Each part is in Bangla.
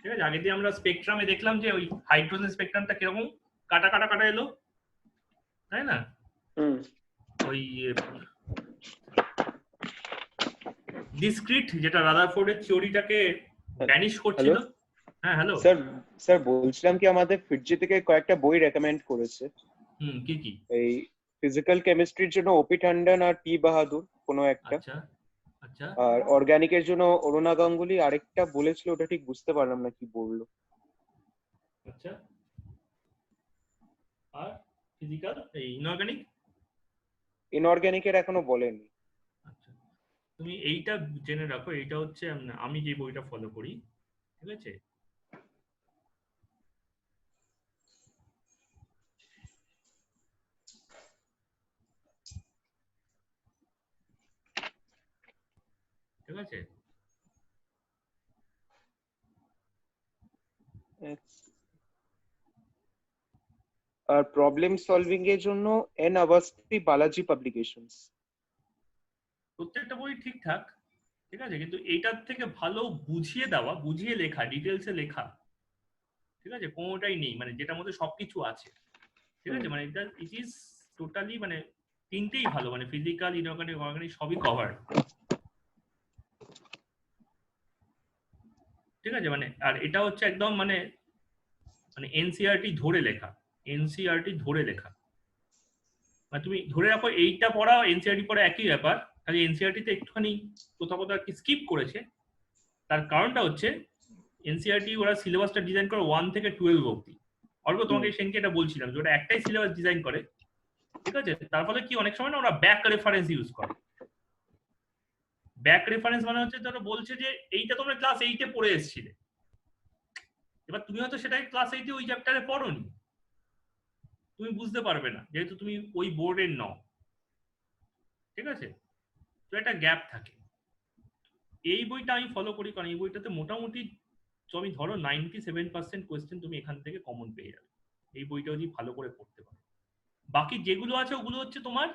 ঠিক আছে, আগের দিন আমরা স্পেকট্রামে দেখলাম যে ওই হাইড্রোজেন স্পেকট্রামটা কিরকম কাটা কাটা কাটা এলো, তাই না? ওই ডিসক্রিট যেটা রাদারফোর্ডের থিওরিটাকে ভ্যানিশ করছিল। হ্যাঁ হ্যালো স্যার, স্যার বলছিলাম কি আমাদের ফিটজি থেকে কয়েকটা বই রেকমেন্ড করেছে। কি কি? এই ফিজিক্যাল কেমিস্ট্রির জন্য ওপি ট্যান্ডন আর টি বাহাদুর কোনো একটা। আচ্ছা আচ্ছা। আর অর্গানিকের জন্য অরুণা গাঙ্গুলি আরেকটা বলেছিল, ওটা ঠিক বুঝতে পারলাম না কি বললো। আচ্ছা, আর ফিজিক্যাল এই ইনঅর্গানিক? ইনঅর্গানিকের এখনো বলেনি। আচ্ছা, তুমি এইটা জেনে রাখো, এইটা হচ্ছে আমি যে বইটা ফলো করি, ঠিক আছে? ঠিক আছে, আর প্রবলেম সলভিং এর জন্য এন আভাস্তি বালাজি পাবলিকেশনস। প্রত্যেকটা বই ঠিকঠাক, ঠিক আছে, কিন্তু এইটার থেকে ভালো বুঝিয়ে দেওয়া, বুঝিয়ে লেখা, ডিটেলসে লেখা, ঠিক আছে, কোনোটাই নেই, মানে যেটার মধ্যে সবকিছু আছে, ঠিক আছে, মানে এটা ইট ইজ টোটালি মানে তিনটেই ভালো, মানে ফিজিক্যাল, ইনঅর্গানিক, অর্গানিক সবই কভার, ঠিক আছে, মানে আর এটা হচ্ছে একদম মানে মানে এনসিইআরটি ধরে লেখা, এনসিইআরটি ধরে লেখা, মানে তুমি ধরে রাখো এইটা পড়া এনসিইআরটি পড়া একই ব্যাপার, খালি এনসিইআরটিতে একটুখানি কোথাও কোথাও আর কি স্কিপ করেছে। তার কারণটা হচ্ছে এনসিইআরটি ওরা সিলেবাসটা ডিজাইন করে 1 থেকে 12 অবধি। অল্প তোমাকে সেদিনকে এটা বলছিলাম যে ওরা একটাই সিলেবাস ডিজাইন করে, ঠিক আছে, তার ফলে কি অনেক সময় না ওরা ব্যাক রেফারেন্স ইউজ করে। ব্যাক রেফারেন্স মানে হচ্ছে ধরো বলছে যে এইটা তোমরা ক্লাস 8 এ পড়ে এসেছিলে, এবার তুমি হয়তো সেটাকে ক্লাস 8 এ ওই চ্যাপ্টারে পড়োনি, তুমি বুঝতে পারবে না যেহেতু তুমি ওই বোর্ডের নও, ঠিক আছে, তো একটা গ্যাপ থাকে। এই বইটা আমি ফলো করি কারণ এই বইটাতে মোটামুটি তুমি ধরো 97% কোয়েশ্চেন তুমি এখান থেকে কমন পেয়ে যাবে এই বইটা যদি ভালো করে পড়তে পারো। বাকি যেগুলো আছে ওগুলো হচ্ছে তোমার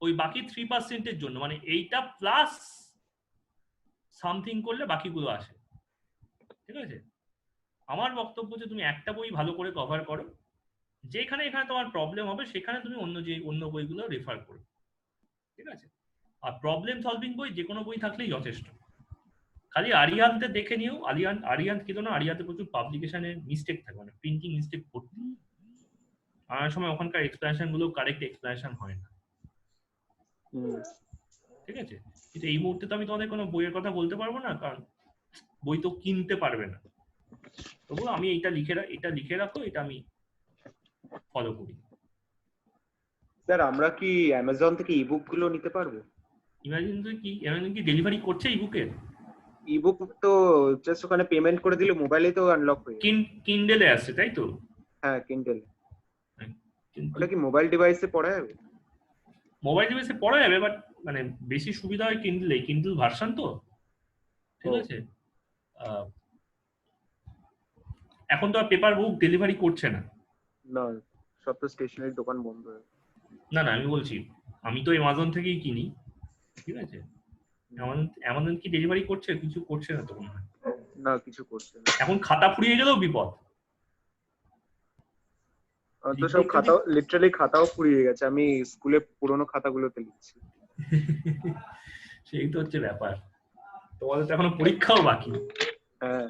ওই বাকি 3%-এর জন্য, মানে এইটা প্লাস সামথিং করলে বাকিগুলো আসে, ঠিক আছে। আমার বক্তব্য যে তুমি একটা বই ভালো করে কভার করো, যেখানে এখানে তোমার প্রবলেম হবে সেখানে তুমি অন্য বইগুলো রেফার করো, ঠিক আছে। আর প্রবলেম সলভিং বই যে কোনো বই থাকলেই যথেষ্ট। খালি আরিয়ানতে দেখে নিও, আরিয়ান কি না, আরিয়াতে প্রচুর পাবলিকেশনে মিস্টেক থাকে, মানে প্রিন্টিং মিস্টেক ভর্তি, অনেক সময় ওখানকার এক্সপ্লেনেশন গুলো কারেক্ট এক্সপ্লেনেশন হয় না, ঠিক আছে। কিন্তু এই মুহূর্তে তো আমি তোমাদের কোনো বইয়ের কথা বলতে পারবো না কারণ বই তো কিনতে পারবে না, তবুও আমি এটা লিখে রাখো, এটা আমি ফলো করি। স্যার আমরা কি অ্যামাজন থেকে ইবুক গুলো নিতে পারবো? ইমাজিন কি ডেলিভারি করছে ইবুকের? ইবুক তো জাস্ট ওখানে পেমেন্ট করে দিলে মোবাইলে তো আনলক হয়ে যাবে। কিন্ডেলে আসছে তাই তো? হ্যাঁ কিন্ডেল। কিন্তু ওটা কি মোবাইল ডিভাইসে পড়া যাবে? মোবাইল ডিভাইসে পড়া যাবে, বাট মানে বেশি সুবিধা হয় কিন্ডেলে, কিন্ডেল ভার্সন তো, ঠিক আছে। এখন তো আর পেপার বুক ডেলিভারি করছে না। না, সব তো স্টেশনারি দোকান বন্ধ হয়ে গেছে। না না, আমি বলছি আমি তো অ্যামাজন থেকেই কিনি, ঠিক আছে। অ্যামাজন কি ডেলিভারি করছে? কিছু করছে না তো মনে হয়। না কিছু করছে না। এখন খাতা ফুরিয়ে গেলেও বিপদ। তো সব খাতা লিটারালি খাতাও ফুরিয়ে গেছে, আমি স্কুলে পুরোনো খাতাগুলোতে লিখছি। সেই তো হচ্ছে ব্যাপার, তোমাদের তো এখনো পরীক্ষাও বাকি। হ্যাঁ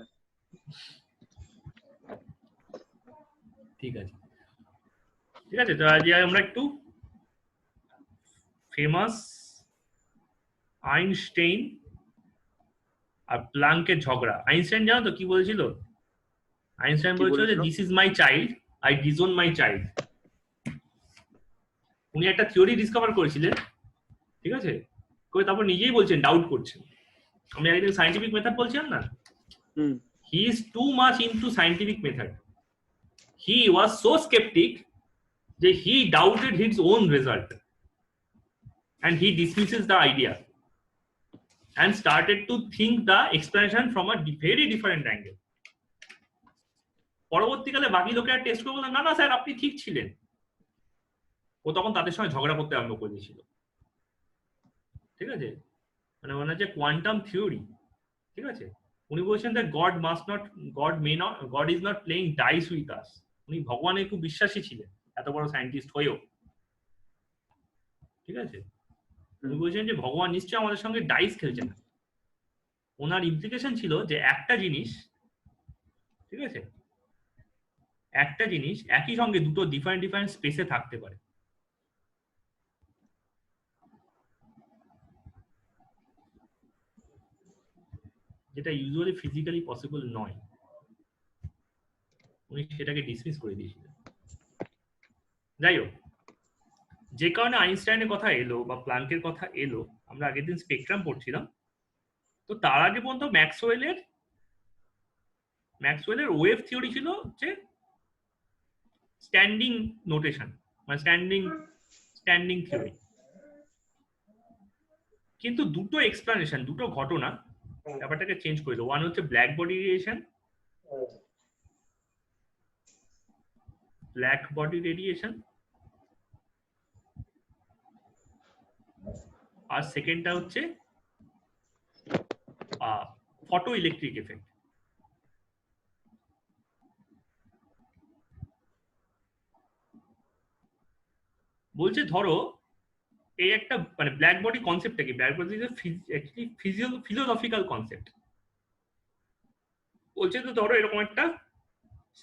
ঠিক আছে, ঠিক আছে, তো আজ আমরা একটু ফেমাস আইনস্টাইন আর প্লাঙ্কের ঝগড়া। আইনস্টাইন জানো তো কি বলেছিল? আইনস্টাইন বলেছিল যে this is my child, I disown my child. উনি একটা থিওরি ডিসকভার করেছিলেন, ঠিক আছে, করে তারপর নিজেই বলছেন, ডাউট করছেন। আমি একদিন সায়েন্টিফিক মেথড বলছিলাম না, he is too much into scientific method. He was so sceptic যে he doubted his own result and he dismisses the idea and started to think the explanation from a very different angle. পরবর্তীকালে বাকি লোকেরা টেস্ট করে বললেন, না না স্যার আপনি ঠিক ছিলেন। ও তখন তাদের সঙ্গে ঝগড়া করতে আরম্ভ করে দিয়েছিল, ঠিক আছে। মানে মনে হচ্ছে কোয়ান্টাম থিওরি, ঠিক আছে, উনি বলছেন that God is not playing dice with us. উনি ভগবানে খুব বিশ্বাসী ছিলেন এত বড় সায়েন্টিস্ট হয়েও, ঠিক আছে। উনি বলছেন যে ভগবান নিশ্চয়ই আমাদের সঙ্গে ডাইস খেলছে না। ওনার ইমপ্লিকেশন ছিল যে একটা জিনিস, ঠিক আছে, একটা জিনিস একই সঙ্গে দুটো ডিফারেন্ট স্পেসে থাকতে পারে। যেটা ইউজুয়ালি ফিজিক্যালি পসিবল নয়। উনি সেটাকে ডিসমিস করে দিয়েছিলেন। যাই হোক, যে কারণে আইনস্টাইনের কথা এলো বা প্ল্যাঙ্কের কথা এলো, আমরা আগের দিন স্পেকট্রাম পড়ছিলাম, তো তার আগে পর্যন্ত ম্যাক্সওয়েলের ওয়েভ থিওরি ছিল হচ্ছে স্ট্যান্ডিং নোটেশন, মানে স্ট্যান্ডিং থিওরি। কিন্তু দুটো এক্সপ্লানেশন, দুটো ঘটনা ব্যাপারটাকে চেঞ্জ করে দিল। ওয়ান হচ্ছে ব্ল্যাক বডি রেডিয়েশন, আর সেকেন্ডটা হচ্ছে ফটো ইলেকট্রিক এফেক্ট। বলছে ধরো এই একটা মানে ব্ল্যাক বডি কনসেপ্টটা কি? Black body actually philosophical concept. বলছে তো ধরো এরকম একটা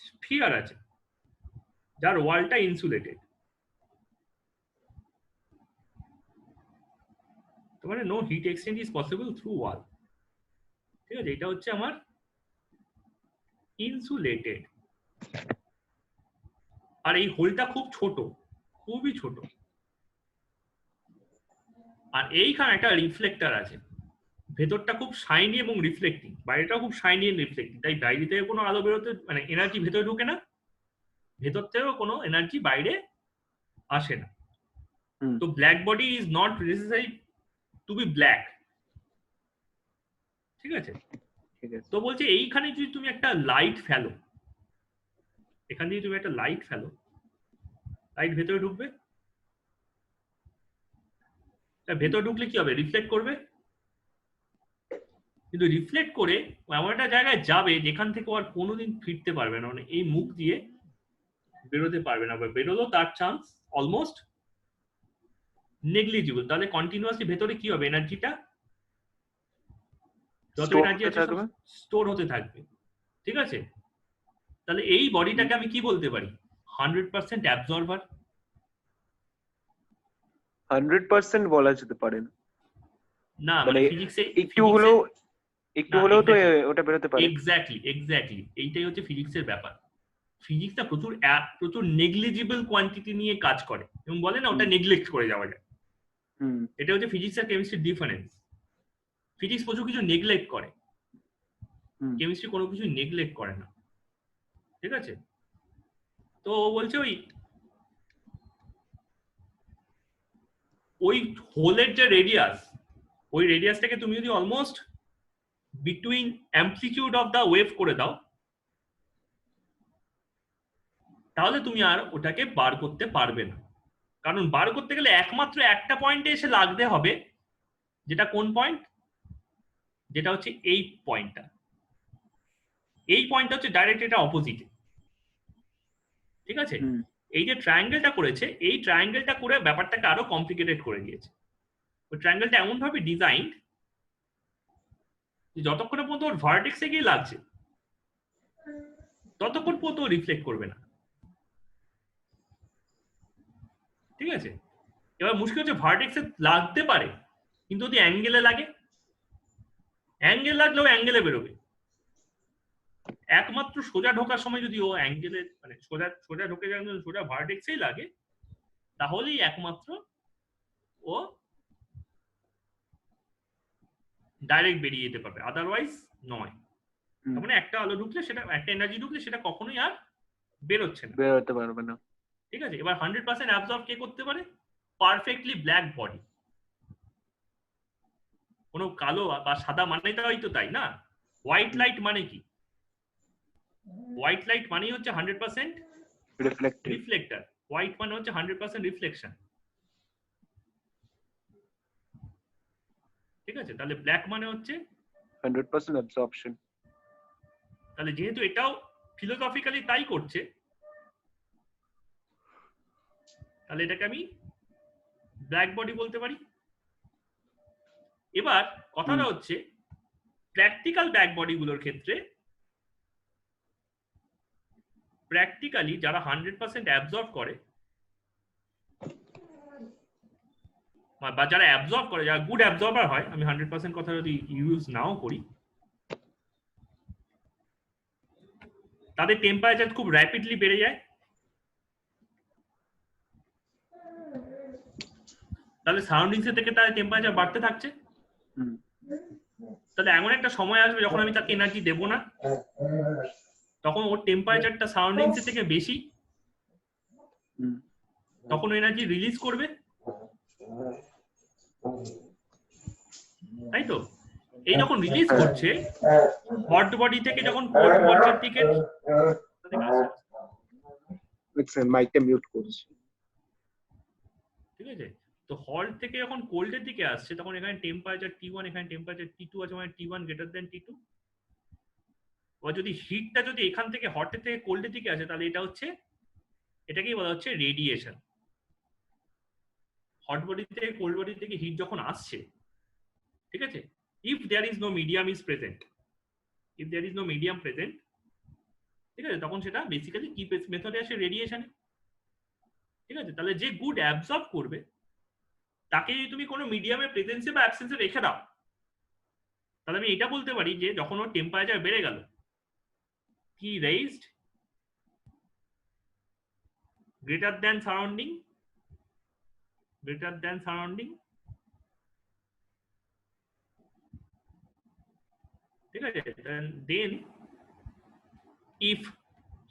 স্ফিয়ার আছে যার ওয়ালটা ইনসুলেটেড, মানে no heat exchange is possible through wall, ঠিক আছে। এটা হচ্ছে আমার ইনসুলেটেড, আর এই হোলটা খুব ছোট, খুবই ছোট, আর এইখানে একটা রিফ্লেক্টর আছে, ভেতরটা খুব শাইনি এবং রিফ্লেক্টিং, বাইরেটাও খুব শাইনি এন্ড রিফ্লেক্টিং। তাই বাইরে থেকে কোনো আলো বেরোতে মানে এনার্জি ভেতরে ঢোকে না, ভেতর থেকেও কোনো এনার্জি বাইরে আসে না। তো black body is not necessary to be black, ঠিক আছে। তো বলছে এইখানে যদি তুমি একটা লাইট ফেলো, এখান দিয়ে তুমি একটা লাইট ফেলো, লাইট ভেতরে ঢুকবে, ভেতরে ঢুকলে কি হবে? রিফ্লেক্ট করবে, কিন্তু রিফ্লেক্ট করে এমন একটা জায়গায় যাবে যেখান থেকে আর কোনোদিন ফিরতে পারবে না, মানে এই মুখ দিয়ে বেরোতে পারবে না, বা বেরোলো তার চান্স অলমোস্ট নেগলিজিবল। তাহলে কন্টিনিউয়াসলি ভেতরে কি হবে? এনার্জিটা যত এনার্জি আছে স্টোর হতে থাকবে, ঠিক আছে। তাহলে এই বডিটাকে আমি কি বলতে পারি? 100% অ্যাবজর্ভার। 100% বলা যেতে পারে না, মানে ফিজিক্সে একটু হলেও তো ওটা বেরোতে পারে। এক্স্যাক্টলি এইটাই হচ্ছে ফিজিক্সের ব্যাপার। ফিজিক্সটা প্রচুর নেগলিজিবল কোয়ান্টিটি নিয়ে কাজ করে এবং বলে না ওটা নেগলেক্ট করে যাওয়া যায়। এটা হচ্ছে ফিজিক্স আর কেমিস্ট্রির ডিফারেন্স। ফিজিক্স প্রচুর কিছু নেগলেক্ট করে, কেমিস্ট্রি কোনো কিছু নেগলেক্ট করে না, ঠিক আছে। তো ও বলছে ওই হোলের যে রেডিয়াস, ওই রেডিয়াসটাকে তুমি যদি almost between amplitude of the wave করে দাও, তাহলে তুমি আর ওটাকে বার করতে পারবে না। কারণ বার করতে গেলে একমাত্র একটা পয়েন্টে এসে লাগতে হবে, যেটা কোন পয়েন্ট? যেটা হচ্ছে এই পয়েন্টটা। এই পয়েন্টটা হচ্ছে ডাইরেক্ট এটা অপোজিটে, ঠিক আছে। এই যে ট্রায়াঙ্গেলটা করেছে, এই ট্রায়াঙ্গেলটা করে ব্যাপারটাকে আরো কমপ্লিকেটেড করে দিয়েছে। ওই ট্রায়াঙ্গেলটা এমন ভাবে ডিজাইন যে যতক্ষণ পর্যন্ত ওর ভার্টেক্সে গিয়ে লাগছে ততক্ষণ পর্যন্ত রিফ্লেক্ট করবে না, ঠিক আছে। এবার মুশকিল হচ্ছে ভার্টেক্সে লাগতে পারে, কিন্তু যদি অ্যাঙ্গেলে লাগে, অ্যাঙ্গেল লাগলেও অ্যাঙ্গেলে বেরোবে। একমাত্র সোজা ঢোকার সময় যদি ও অ্যাঙ্গেলে মানে সোজা ঢোকে সোজা ভার্টেক্সেই লাগে, তাহলেই একমাত্র ও ডাইরেক্ট বেরিয়ে যেতে পারবে, আদারওয়াইজ নয়। তার মানে একটা আলো ঢুকলে, সেটা একটা এনার্জি ঢুকলে সেটা কখনোই আর বেরোচ্ছে না, বেরোতে পারবে না, ঠিক আছে। এবার 100% অ্যাবজর্ব কে করতে পারে? Perfectly black body. কোনো কালো বা সাদা মানে তো তাই না। হোয়াইট লাইট মানে কি? হোয়াইট লাইট মানে হচ্ছে 100% রিফ্লেক্টর, হোয়াইট মানে হচ্ছে 100% রিফ্লেকশন, ঠিক আছে। তাহলে ব্ল্যাক মানে হচ্ছে 100% অ্যাবজর্পশন। তাহলে যেহেতু এটাও ফিলোসফিক্যালি তাই করছে, তাহলে এটাকে আমি ব্ল্যাক বডি বলতে পারি। এবার কথাটা হচ্ছে প্র্যাকটিক্যাল ব্ল্যাক বডি গুলোর ক্ষেত্রে প্র্যাকটিক্যালি যারা 100% অ্যাবজর্ব করে বা যারা অ্যাবজর্ব করে, যারা গুড অ্যাবজর্বার হয়, আমি 100% কথা যদি ইউজ নাও করি, তাদের টেম্পারেচার খুব র্যাপিডলি বেড়ে যায়। তাহলে সারাউন্ডিংস থেকে তার টেম্পারেচার বাড়তে থাকছে। তাহলে এমন একটা সময় আসবে যখন আমি তাকে এনার্জি দেবো না, তখন ওর টেম্পারেচারটা সারাউন্ডিংস থেকে বেশি, তখন এনার্জি রিলিজ করবে, তাই তো? এই যখন রিলিজ করছে হট বডি থেকে যখন কোল্ড বডির দিকে, মাইকটা মিউট করছি, ঠিক আছে? তো হট থেকে যখন কোল্ডের দিকে আসছে তখন এখানে টেম্পারেচার T1, এখানে টেম্পারেচার T2 আছে, মানে T1 গ্রেটার দেন T2। এবার যদি হিটটা যদি এখান থেকে হটের থেকে কোল্ডের দিকে আসে, তাহলে এটা হচ্ছে, এটাকেই বলা হচ্ছে রেডিয়েশন। হট বডি থেকে কোল্ড বডি থেকে হিট যখন আসছে, ঠিক আছে, if there is no medium is present, if there is no medium present, ঠিক আছে, তখন সেটা বেসিক্যালি কি মেথডে আসে? রেডিয়েশনে, ঠিক আছে? তাহলে যে গুড অ্যাবজর্ব করবে তাকে যদি তুমি কোনো মিডিয়ামের প্রেজেন্সে বা অ্যাবসেন্সে রেখে দাও, তাহলে আমি এটা বলতে পারি যে যখন ওর টেম্পারেচার বেড়ে গেল, কি raised greater than surrounding, greater than surrounding, ঠিক আছে? then if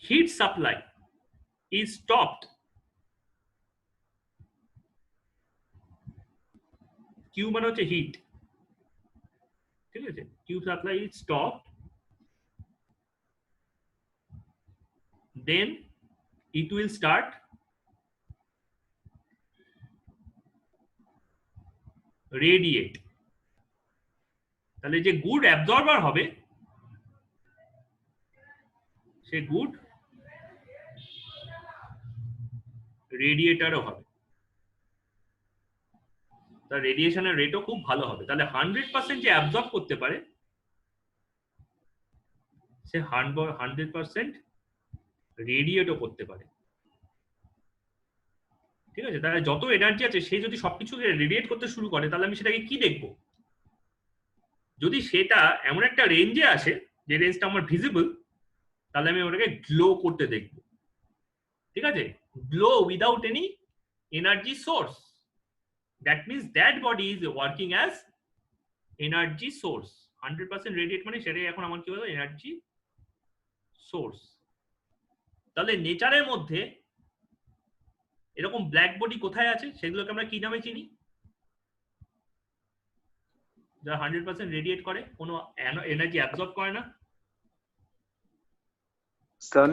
heat supply is stopped, Q মানে হচ্ছে হিট, ঠিক আছে? Q supply is stopped, then it will start radiate। তাহলে যে গুড অ্যাবজর্বার হবে সে গুড রেডিয়েটরও হবে, তার রেডিয়েশনের রেটও খুব ভালো হবে। তাহলে 100% যে অ্যাবজর্ব করতে পারে সে 100% রেডিয়েটও করতে পারে, ঠিক আছে? তাহলে যত এনার্জি আছে সে যদি সবকিছুকে রেডিয়েট করতে শুরু করে, তাহলে আমি সেটাকে কি দেখবো? যদি সেটা এমন একটা রেঞ্জে আসে যে রেঞ্জটা আমার ভিজিবল, তাহলে আমি ওটাকে গ্লো করতে দেখব, ঠিক আছে? Glow without any energy source, that means that body is working as energy source. 100% radiate মানে সেটাই এখন আমার কি বলবো? Energy source. তাহলে নেচারের মধ্যে এরকম ব্ল্যাক বডি কোথায় আছে সেগুলোকে আমরা কি নামে চিনি? যারা 100% রেডিয়েট করে, কোনো এনার্জি অ্যাবজর্ব করে না। সান।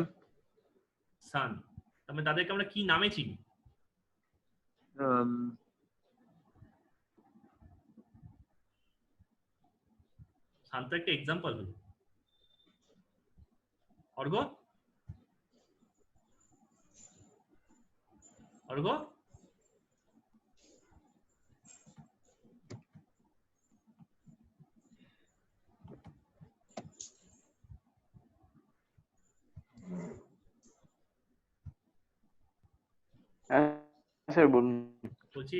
সান। তাহলে তাদেরকে আমরা কি নামে চিনি? সান তো একটা এক্সাম্পল হলো। অর্ঘ, অর্ঘ, স্যার বলুন। বলছি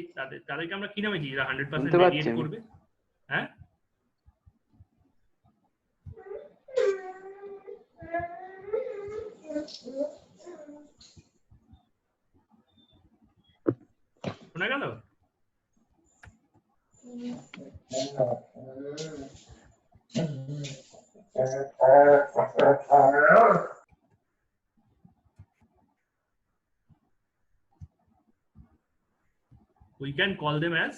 তাদেরকে আমরা কি নামে চিনি যারা 100% রেডিয়েট করবে? হ্যাঁ, শোনা গেল? We can call them as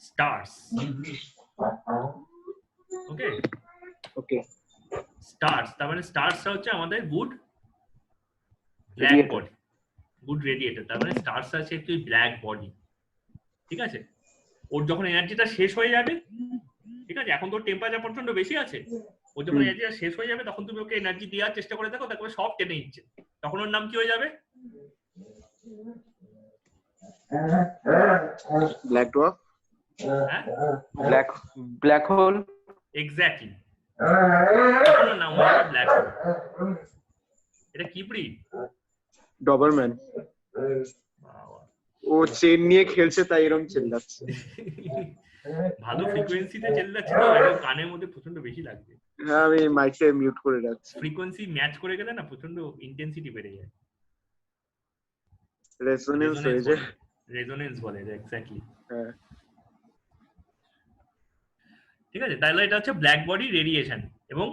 stars. Okay? Okay. Stars, তার মানে স্টারসটা হচ্ছে আমাদের good black body, good radiator. তার মানে স্টারস আছে একটি ব্ল্যাক বডি, ঠিক আছে? ওর যখন এনার্জিটা শেষ হয়ে যাবে, ঠিক আছে, এখন তোর টেম্পারেচার প্রচন্ড বেশি আছে, ও যখন এনার্জি শেষ হয়ে যাবে তখন তুমি ওকে এনার্জি দেওয়ার চেষ্টা করে দেখো, তারপরে সব টেনে নিচ্ছে, তখন ওর নাম কি হয়ে যাবে? ব্ল্যাক ডোয়ার্ফ, হ্যাঁ, ব্ল্যাক হোল। এক্স্যাক্টলি, তখন ওর নাম হয়ে যাবে ব্ল্যাক হোল। এটা কি ব্রিড? ডবারম্যান। ও চেন নিয়ে খেলছে তাই এরকম চিল্লাচ্ছে। ভালো ফ্রিকোয়েন্সিতে চেল্লাচ্ছে তো, একদম কানের মধ্যে প্রচন্ড বেশি লাগবে। হ্যাঁ, আমি মাইকটা মিউট করে রাখছি। ফ্রিকোয়েন্সি ম্যাচ করে গেলে না প্রচন্ড ইন্টেন্সিটি বেড়ে যায়, রেজোনেন্স হয়ে যায়। রেজোনেন্স বলে এক্স্যাক্টলি। হ্যাঁ, ঠিক আছে, তাহলে এটা হচ্ছে ব্ল্যাক বডি রেডিয়েশন, এবং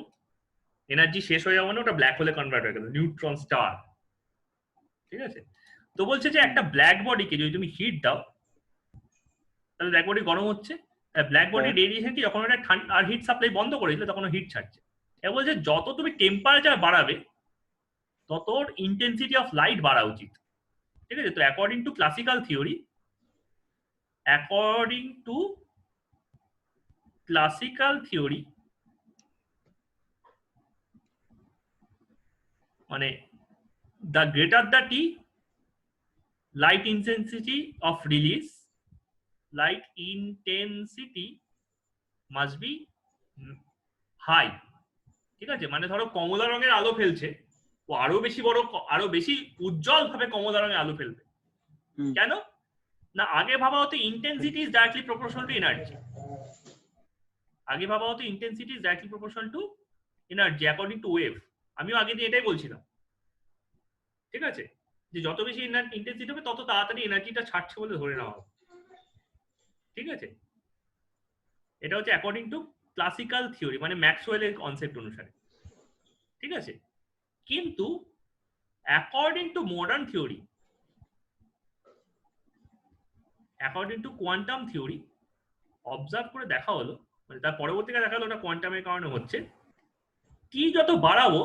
এনার্জি শেষ হয়ে যাওয়া মানে ওটা ব্ল্যাক হোলে কনভার্ট হয়ে গেল, নিউট্রন স্টার। ঠিক আছে, তো বলছে যে একটা ব্ল্যাক বডিকে যদি তুমি হিট দাও তাহলে ব্ল্যাক বডি গরম হচ্ছে, ব্ল্যাক বডি রেডিয়েশন কি যখন ওটা ঠান্ডা আর হিট সাপ্লাই বন্ধ করে দিলে তখন হিট ছাড়ছে। এবার বলছে যত তুমি টেম্পারেচার বাড়াবে তত ইন্টেন্সিটি অফ লাইট বাড়া উচিত। ঠিক আছে, তো অ্যাকর্ডিং টু ক্লাসিক্যাল থিওরি, মানে the greater the T, light intensity of release, light intensity must be high. ঠিক আছে, মানে ধরো কমলা রঙের আলো ফেলছে, ও আরো বেশি উজ্জ্বল ভাবে কমলা রঙের আলো ফেলবে। কেন না, আগে ভাবা হতো intensity is directly proportional to energy, according to wave. আমিও আগে দিয়ে এটাই বলছিলাম। ঠিক আছে, যে যত বেশি ইন্টেন্সিটি হবে তত তাড়াতাড়ি এনার্জিটা ছাড়ছে বলে ধরে নেওয়া হবে। ঠিক আছে, এটা হচ্ছে অ্যাকর্ডিং টু ক্লাসিক্যাল থিওরি, মানে ম্যাক্সওয়েলের কনসেপ্ট অনুসারে। ঠিক আছে, কিন্তু according to modern theory, according to quantum theory, observe করে দেখা হলো, মানে তার পরবর্তীকালে দেখা হলো ওটা কোয়ান্টামের কারণে হচ্ছে, কি যত বাড়াবো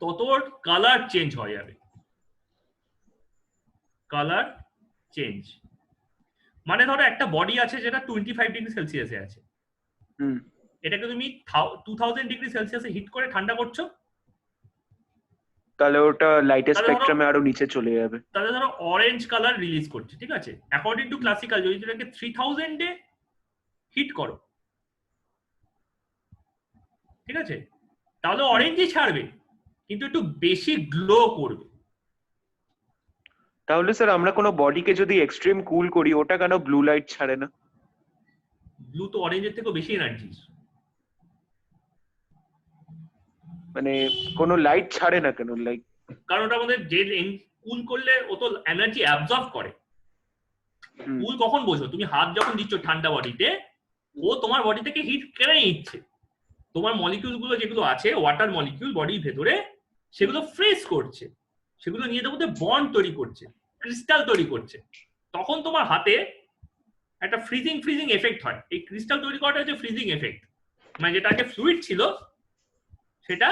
তত কালার চেঞ্জ হয়ে যাবে। কালার চেঞ্জ মানে ধরো একটা বডি আছে যেটা 25 ডিগ্রি সেলসিয়াসে আছে, এটাকে তুমি 2000 ডিগ্রি সেলসিয়াসে হিট করে ঠান্ডা করছো, তাহলে ওটা লাইটের স্পেকট্রামে আরো নিচে চলে যাবে, তাহলে ধরো অরেঞ্জ কালার রিলিজ করছে। ঠিক আছে, অ্যাকর্ডিং টু ক্লাসিক্যাল যদি এটাকে 3000 এ হিট করো, ঠিক আছে, তাহলে অরেঞ্জই ছাড়বে কিন্তু একটু বেশি গ্লো করবে। তাহলে স্যার আমরা কোনো বডিকে যদি এক্সট্রিম কুল করি ওটা কেন ব্লু লাইট ছাড়ে না? ব্লু তো অরেঞ্জের থেকেও বেশি এনার্জি, মানে কোনো লাইট ছাড়ে না কেন? লাইক কারণ ওটা আমাদের যে কুল করলে ও তো এনার্জি অ্যাবজর্ব করে। কুল কখন বোঝো, তুমি হাত যখন দিচ্ছ ঠান্ডা বডিতে, ও তোমার বডি থেকে হিট কেড়ে নিচ্ছে, তোমার মলিকিউল গুলো যেগুলো আছে ওয়াটার মলিকিউল বডির ভেতরে, সেগুলো ফ্রিজ করছে, সেগুলো নিজেদের মধ্যে বন্ড তৈরি করছে, ক্রিস্টাল তৈরি করছে, তখন তোমার হাতে একটা ফ্রিজিং এফেক্ট হয়। এই ক্রিস্টাল তৈরি করাটা হচ্ছে ফ্রিজিং এফেক্ট, মানে যেটা আগে ফ্লুইড ছিল সেটা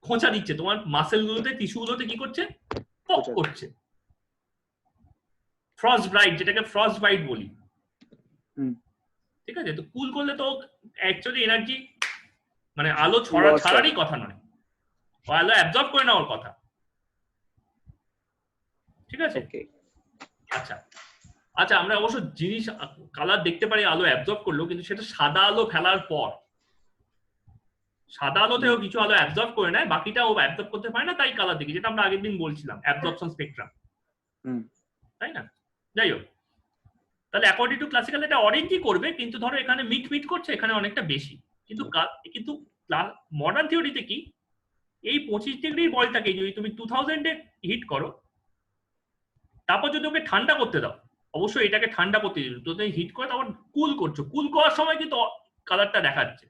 খোঁচা দিচ্ছে, তোমার মাসেল গুলোতে, টিস্যু গুলোতে কি করছে, পক করছে। ফ্রস্ট ব্রাইট, যেটাকে ফ্রস্ট বাইট বলি। ঠিক আছে, তো কুল করলে তো অ্যাকচুয়ালি এনার্জি, মানে আলো ছাড়ারই কথা নয়, ও আলো অ্যাবজর্ব করে নেওয়ার কথা। ঠিক আছে, আচ্ছা আচ্ছা, আমরা অবশ্য জিনিস কালার দেখতে পারি আলো অ্যাবজর্ব করলেও, কিন্তু সেটা সাদা আলো ফেলার পর, সাদা আলোতেও কিছু আলো অ্যাবজর্ব করে নেয়, বাকিটা ও অ্যাবজর্ব করতে পারে না, তাই কালার দেখি, যেটা আমরা আগের দিন বলছিলাম অ্যাবজর্পশন স্পেকট্রাম, তাই না? যাই হোক, তাহলে অ্যাকর্ডিং টু ক্লাসিক্যাল এটা অরেঞ্জই করবে, কিন্তু ধরো এখানে মিট করছে, এখানে অনেকটা বেশি। কিন্তু মডার্ন থিওরিতে কি, এই 25 ডিগ্রির বলটাকে যদি তুমি 2000 এ হিট করো, তারপর যদি ওকে ঠান্ডা করতে দাও, অবশ্যই এটাকে ঠান্ডা করতে দিও, তো তুমি হিট করে তারপর কুল করছো, কুল করার সময় কিন্তু কালারটা দেখাচ্ছে,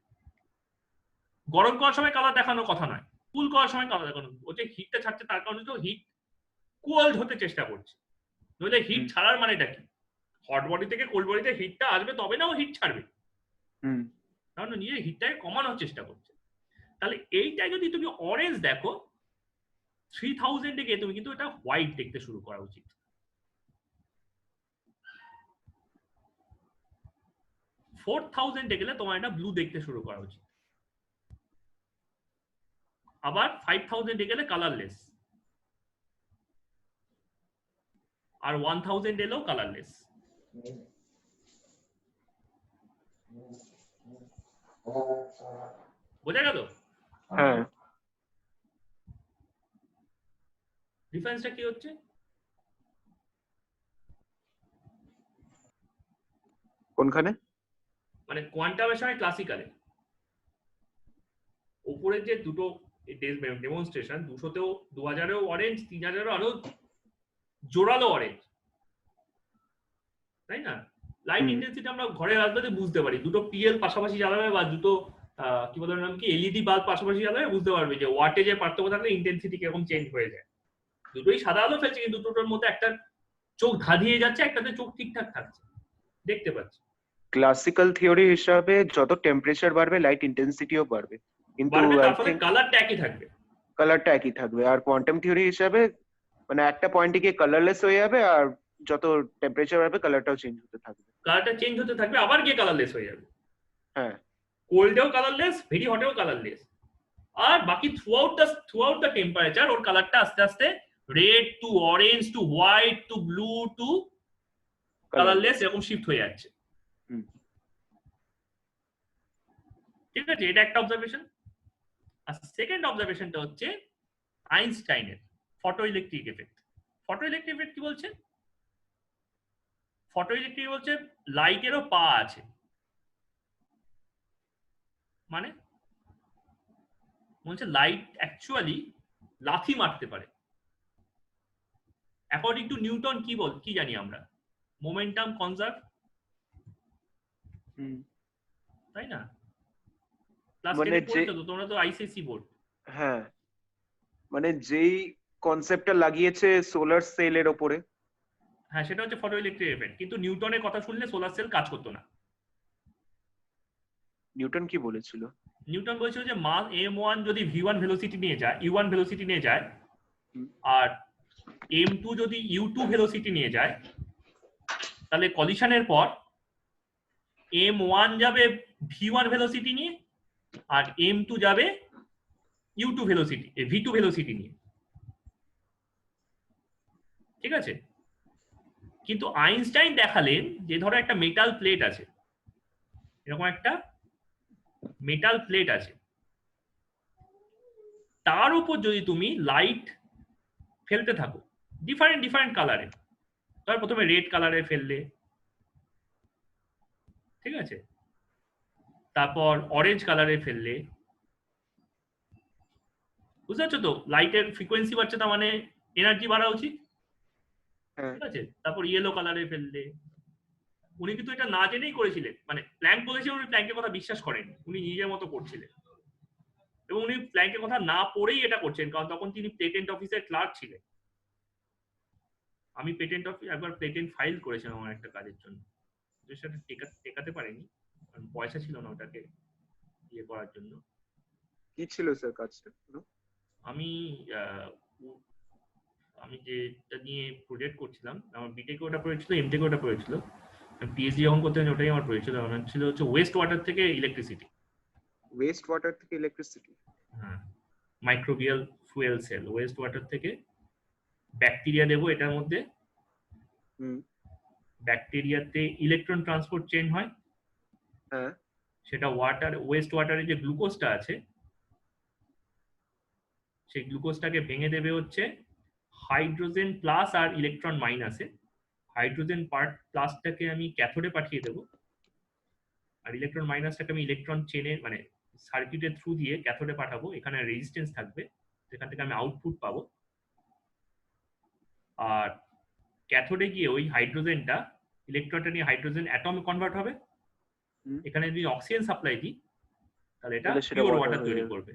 গরম করার সময় কালার দেখানোর কথা নয়, কুল করার সময় কালার দেখানো। ও যে হিটটা ছাড়ছে তার কারণে তো হিট কুল হতে চেষ্টা করছে, নইলে হিট ছাড়ার মানেটা কি, হট বডি থেকে কোল্ড বডিতে হিটটা আসবে তবে না ও হিট ছাড়বে, কারণ নিজের হিটটাকে কমানোর চেষ্টা করছে। তাহলে এইটা যদি তুমি অরেঞ্জ দেখো 3000 এ গিয়ে তুমি কিন্তু এটা হোয়াইট দেখতে শুরু করা উচিত। 4000 এ গেলে তোমার এটা ব্লু দেখতে শুরু করা উচিত। আবার 5000 এ গেলে কালারলেস, আর 1000 এলেও কালারলেস। বোঝা গেল হ্যাঁ ডিফারেন্সটা কি হচ্ছে? কোনখানে? মানে কোয়ান্টামের সঙ্গে ক্লাসিক্যালে উপরের যে দুটো ডেমনস্ট্রেশন, 200তেও 2000এও অরেঞ্জ, 3000এও আরো জোরালো অরেঞ্জ, তাই না? লাইট হুম। ইন্টেন্সিটি আমরা ঘরে আসলে বুঝতে পারি, দুটো পিএল পাশাপাশি জ্বালাবে বা দুটো কি বলে নাম কি এলইডি বাল্ব পাশাপাশি জ্বালাবে বুঝতে পারবে যে ওয়াটেজের পার্থক্য থাকলে ইন্টেন্সিটি কিরকম চেঞ্জ হয়ে যায়। দুটোই সাদা আলো ফেলছে কিন্তু দুটোর মধ্যে একটা চোখ ধাঁধিয়ে যাচ্ছে, একটাতে চোখ ঠিকঠাক থাকছে, দেখতে পাচ্ছি। ক্লাসিক্যাল থিওরি হিসাবে যত টেম্পারেচার বাড়বে লাইট ইন্টেন্সিটিও বাড়বে, কিন্তু বাড়বে, আই তার ফলে থিঙ্ক কালারটা একই থাকবে। কালারটা একই থাকবে। আর কোয়ান্টাম থিওরি হিসাবে মানে একটা পয়েন্টে গিয়ে কালারলেস হয়ে যাবে, আর যত টেম্পারেচার বাড়বে কালারটাও চেঞ্জ হতে থাকবে। কালারটা চেঞ্জ হতে থাকবে, আবার গিয়ে কালারলেস হয়ে যাবে। হ্যাঁ কোল্ডেও কালারলেস, ভেরি হটেও কালারলেস, আর বাকি থ্রুআউট দ্য টেম্পারেচার ওর কালারটা আস্তে আস্তে red to orange to white to blue to colourless এরকম শিফট হয়ে যাচ্ছে। হুম। ঠিক আছে, এটা একটা অবজারভেশন। আর সেকেন্ড অবজারভেশনটা হচ্ছে আইনস্টাইনের photo electric effect. Photo electric effect কি বলছে? ফটো ইলেকট্রিক বলছে লাইটেরও পা আছে। মানে বলছে লাইট অ্যাকচুয়ালি লাথি মারতে পারে। অ্যাকর্ডিং টু নিউটন কি জানি আমরা? মোমেন্টাম কনজার্ভ, তাই না? ক্লাস মানে 10 যে পড়েছো তো তোমরা, তো আইসিএসসি বোর্ড। হ্যাঁ মানে যেই কনসেপ্টটা লাগিয়েছে সোলার সেলের ওপরে। হ্যাঁ, সেটা হচ্ছে ফটো ইলেকট্রিক এফেক্ট। কিন্তু নিউটনের কথা শুনলে সোলার সেল কাজ করতো না। নিউটন কি বলেছিল? নিউটন বলেছিল যে মাস m1 যদি v1 ভেলোসিটি নিয়ে যায়, u1 ভেলোসিটি নিয়ে যায়, আর m2 যদি u2 ভেলোসিটি নিয়ে যায়, তাহলে কলিশনের পর m1 যাবে v1 ভেলোসিটি নিয়ে আর m2 যাবে u2 ভেলোসিটি v2 ভেলোসিটি নিয়ে। ঠিক আছে, কিন্তু আইনস্টাইন দেখালেন যে ধরো একটা মেটাল প্লেট আছে, এরকম একটা মেটাল প্লেট আছে, তার উপর যদি তুমি লাইট ফেলতে থাকো ডিফারেন্ট ডিফারেন্ট কালারে, ধর প্রথমে রেড কালারে ফেললে, ঠিক আছে, তারপর অরেঞ্জ কালারে ফেললে, বুঝতে পারছো তো? লাইটের ফ্রিকোয়েন্সি বাড়ছে, তার মানে এনার্জি বাড়া উচিত, ঠিক আছে। তারপর ইয়েলো কালারে ফেললে। উনি কিন্তু এটা না জেনেই করেছিলেন, মানে প্ল্যাঙ্ক বলেছিলেন, উনি প্ল্যাঙ্কের কথা বিশ্বাস করেননি, উনি নিজের মতো করছিলেন, এবং উনি প্ল্যাঙ্কের কথা না পড়েই এটা করছেন, কারণ তখন তিনি পেটেন্ট অফিসের ক্লার্ক ছিলেন। আমি পেটেন্ট অফিস একবার পেটেন্ট ফাইল করেছিলাম আমার একটা কাজের জন্য, সেটা টেকাতে পারিনি কারণ পয়সা ছিল না ওটাকে ইয়ে করার জন্য। কি ছিল স্যার কাজটা? আমি আমি যেটা নিয়ে প্রজেক্ট করছিলাম, আমার বিটেক ওটা পড়েছিল, এমটেক ওটা পড়েছিল, পিএইচডি যখন করতে ওটাই আমার পড়েছিল। আমার ছিল হচ্ছে ওয়েস্ট ওয়াটার থেকে ইলেকট্রিসিটি। ওয়েস্ট ওয়াটার থেকে ইলেকট্রিসিটি? হ্যাঁ, microbial fuel cell, West water থেকে ব্যাকটেরিয়া দেবো এটার মধ্যে, ব্যাকটেরিয়াতে ইলেকট্রন ট্রান্সপোর্ট চেন হয়, হ্যাঁ সেটা ওয়াটার ওয়েস্ট ওয়াটারে যে গ্লুকোজটা আছে সেই গ্লুকোজটাকে ভেঙে দেবে হচ্ছে হাইড্রোজেন প্লাস আর ইলেকট্রন মাইনাসে। হাইড্রোজেন পার্ট প্লাসটাকে আমি ক্যাথোডে পাঠিয়ে দেবো, আর ইলেকট্রন মাইনাসটাকে আমি ইলেকট্রন চেনে মানে সার্কিটের থ্রু দিয়ে ক্যাথোডে পাঠাবো। এখানে রেজিস্ট্যান্স থাকবে, সেখান থেকে আমি আউটপুট পাবো। আর ক্যাথোডে গিয়ে ওই হাইড্রোজেনটা ইলেকট্রনটা নিয়ে হাইড্রোজেন অ্যাটমে কনভার্ট হবে। এখানে যদি অক্সিজেন সাপ্লাই দিই তাহলে এটা পিওর ওয়াটার তৈরি করবে।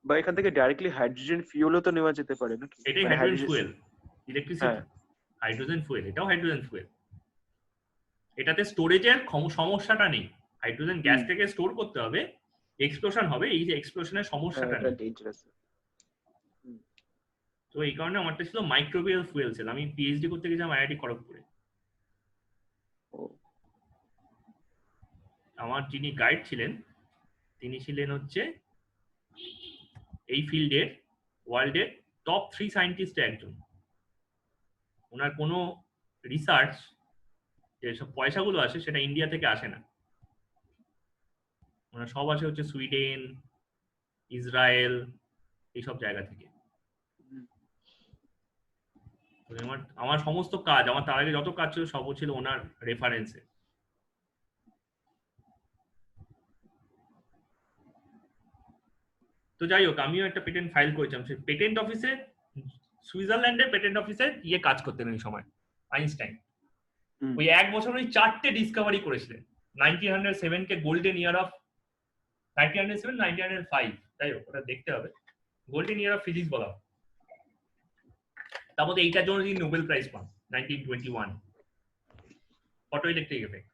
বা এখান থেকে ডাইরেক্টলি হাইড্রোজেন ফুয়েলও তো নেওয়া যেতে পারে নাকি? এটাই hydrogen fuel, electricity hydrogen fuel, এটাও হাইড্রোজেন ফুয়েল। এটাতে স্টোরেজের সমস্যাটা নেই, হাইড্রোজেন গ্যাস থেকে স্টোর করতে হবে, এক্সপ্লোশন হবে, এই যে এক্সপ্লোশনের সমস্যাটা নেই। তো এই কারণে আমারটা ছিল মাইক্রোবিয়াল ফুয়েল সেল। আমি পিএইচডি করতে গেছিলাম আইআইটি খড়গপুরে। আমার যিনি গাইড ছিলেন তিনি ছিলেন হচ্ছে এই ফিল্ডের ওয়ার্ল্ডের টপ 3 সায়েন্টিস্টের একজন। ওনার কোনো রিসার্চ যেসব পয়সাগুলো আসে সেটা ইন্ডিয়া থেকে আসে না, ওনার সব আসে হচ্ছে সুইডেন, ইসরায়েল, এইসব জায়গা থেকে। আমার সমস্ত কাজ, আমার তার আগে যত কাজ ছিল সব ছিল ওনার রেফারেন্সে। তো যাই হোক, আমিও একটা পেটেন্ট ফাইল করেছিলাম। সেই পেটেন্ট অফিসে, সুইজারল্যান্ডের পেটেন্ট অফিসে কাজ করতেন ওই সময় আইনস্টাইন। ওই এক বছর উনি 4টে ডিসকভারি করেছিলেন। 1907 কে গোল্ডেন ইয়ার অফ 1907, 1905, তাই হোক ওটা দেখতে হবে, গোল্ডেন ইয়ার অফ ফিজিক্স বলা। তার মধ্যে এইটার জন্য তিনি নোবেল প্রাইজ পান 1921, ফটো ইলেকট্রিক এফেক্ট।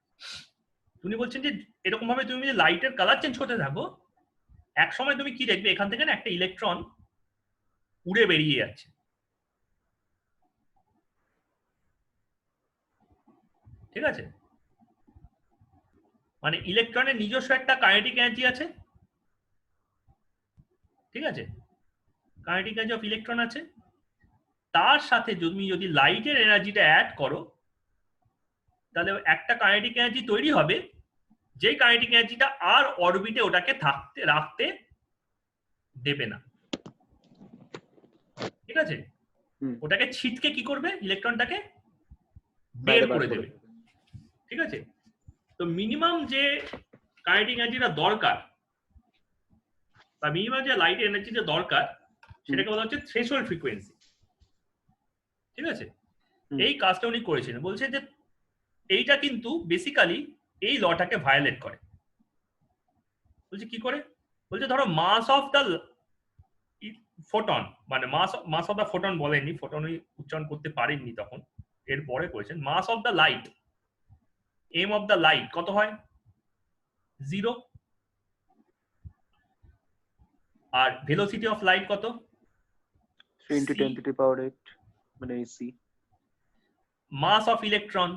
উনি বলছেন যে এরকম ভাবে তুমি যদি লাইটের কালার চেঞ্জ করতে থাকো, এক সময় তুমি কি দেখবে, এখান থেকে না একটা ইলেকট্রন উড়ে বেরিয়ে যাচ্ছে। ঠিক আছে, মানে ইলেকট্রনের নিজস্ব একটা কাইনেটিক এনার্জি আছে। ঠিক আছে, কাইনেটিক এনার্জি অফ ইলেকট্রন আছে, তার সাথে তুমি যদি লাইটের এনার্জিটা অ্যাড করো, তাহলে একটা কাইনেটিক এনার্জি তৈরি হবে, যে কাইনেটিক এনার্জিটা আর অরবিটে ওটাকে রাখতে দেবে না। ঠিক আছে, ওটাকে ছিটকে কি করবে, ইলেকট্রনটাকে বের করে দেবে। ঠিক আছে, তো মিনিমাম যে কাইনেটিক এনার্জিটা দরকার, বা মিনিমাম যে লাইট এনার্জিটা দরকার, সেটাকে বলা হচ্ছে থ্রেশহোল্ড ফ্রিকোয়েন্সি। ঠিক আছে, এই কাজটা উনি করেছিলেন। বলছে যে এইটা কিন্তু বেসিক্যালি এই লটাকে ভায়োলেট করে। বলছে কি করে, বলছে ধরো মাস অফ দ্য ফোটন, মানে মাস অফ দ্য ফোটন বলেননি, ফোটন উচ্চারণ করতে পারেননি তখন, এরপরে করেছেন mass of the light, M of the light কত হয়, 0। আর ভেলোসিটি অফ লাইট কত, 3 × 10⁸, মানে c। Mass of electron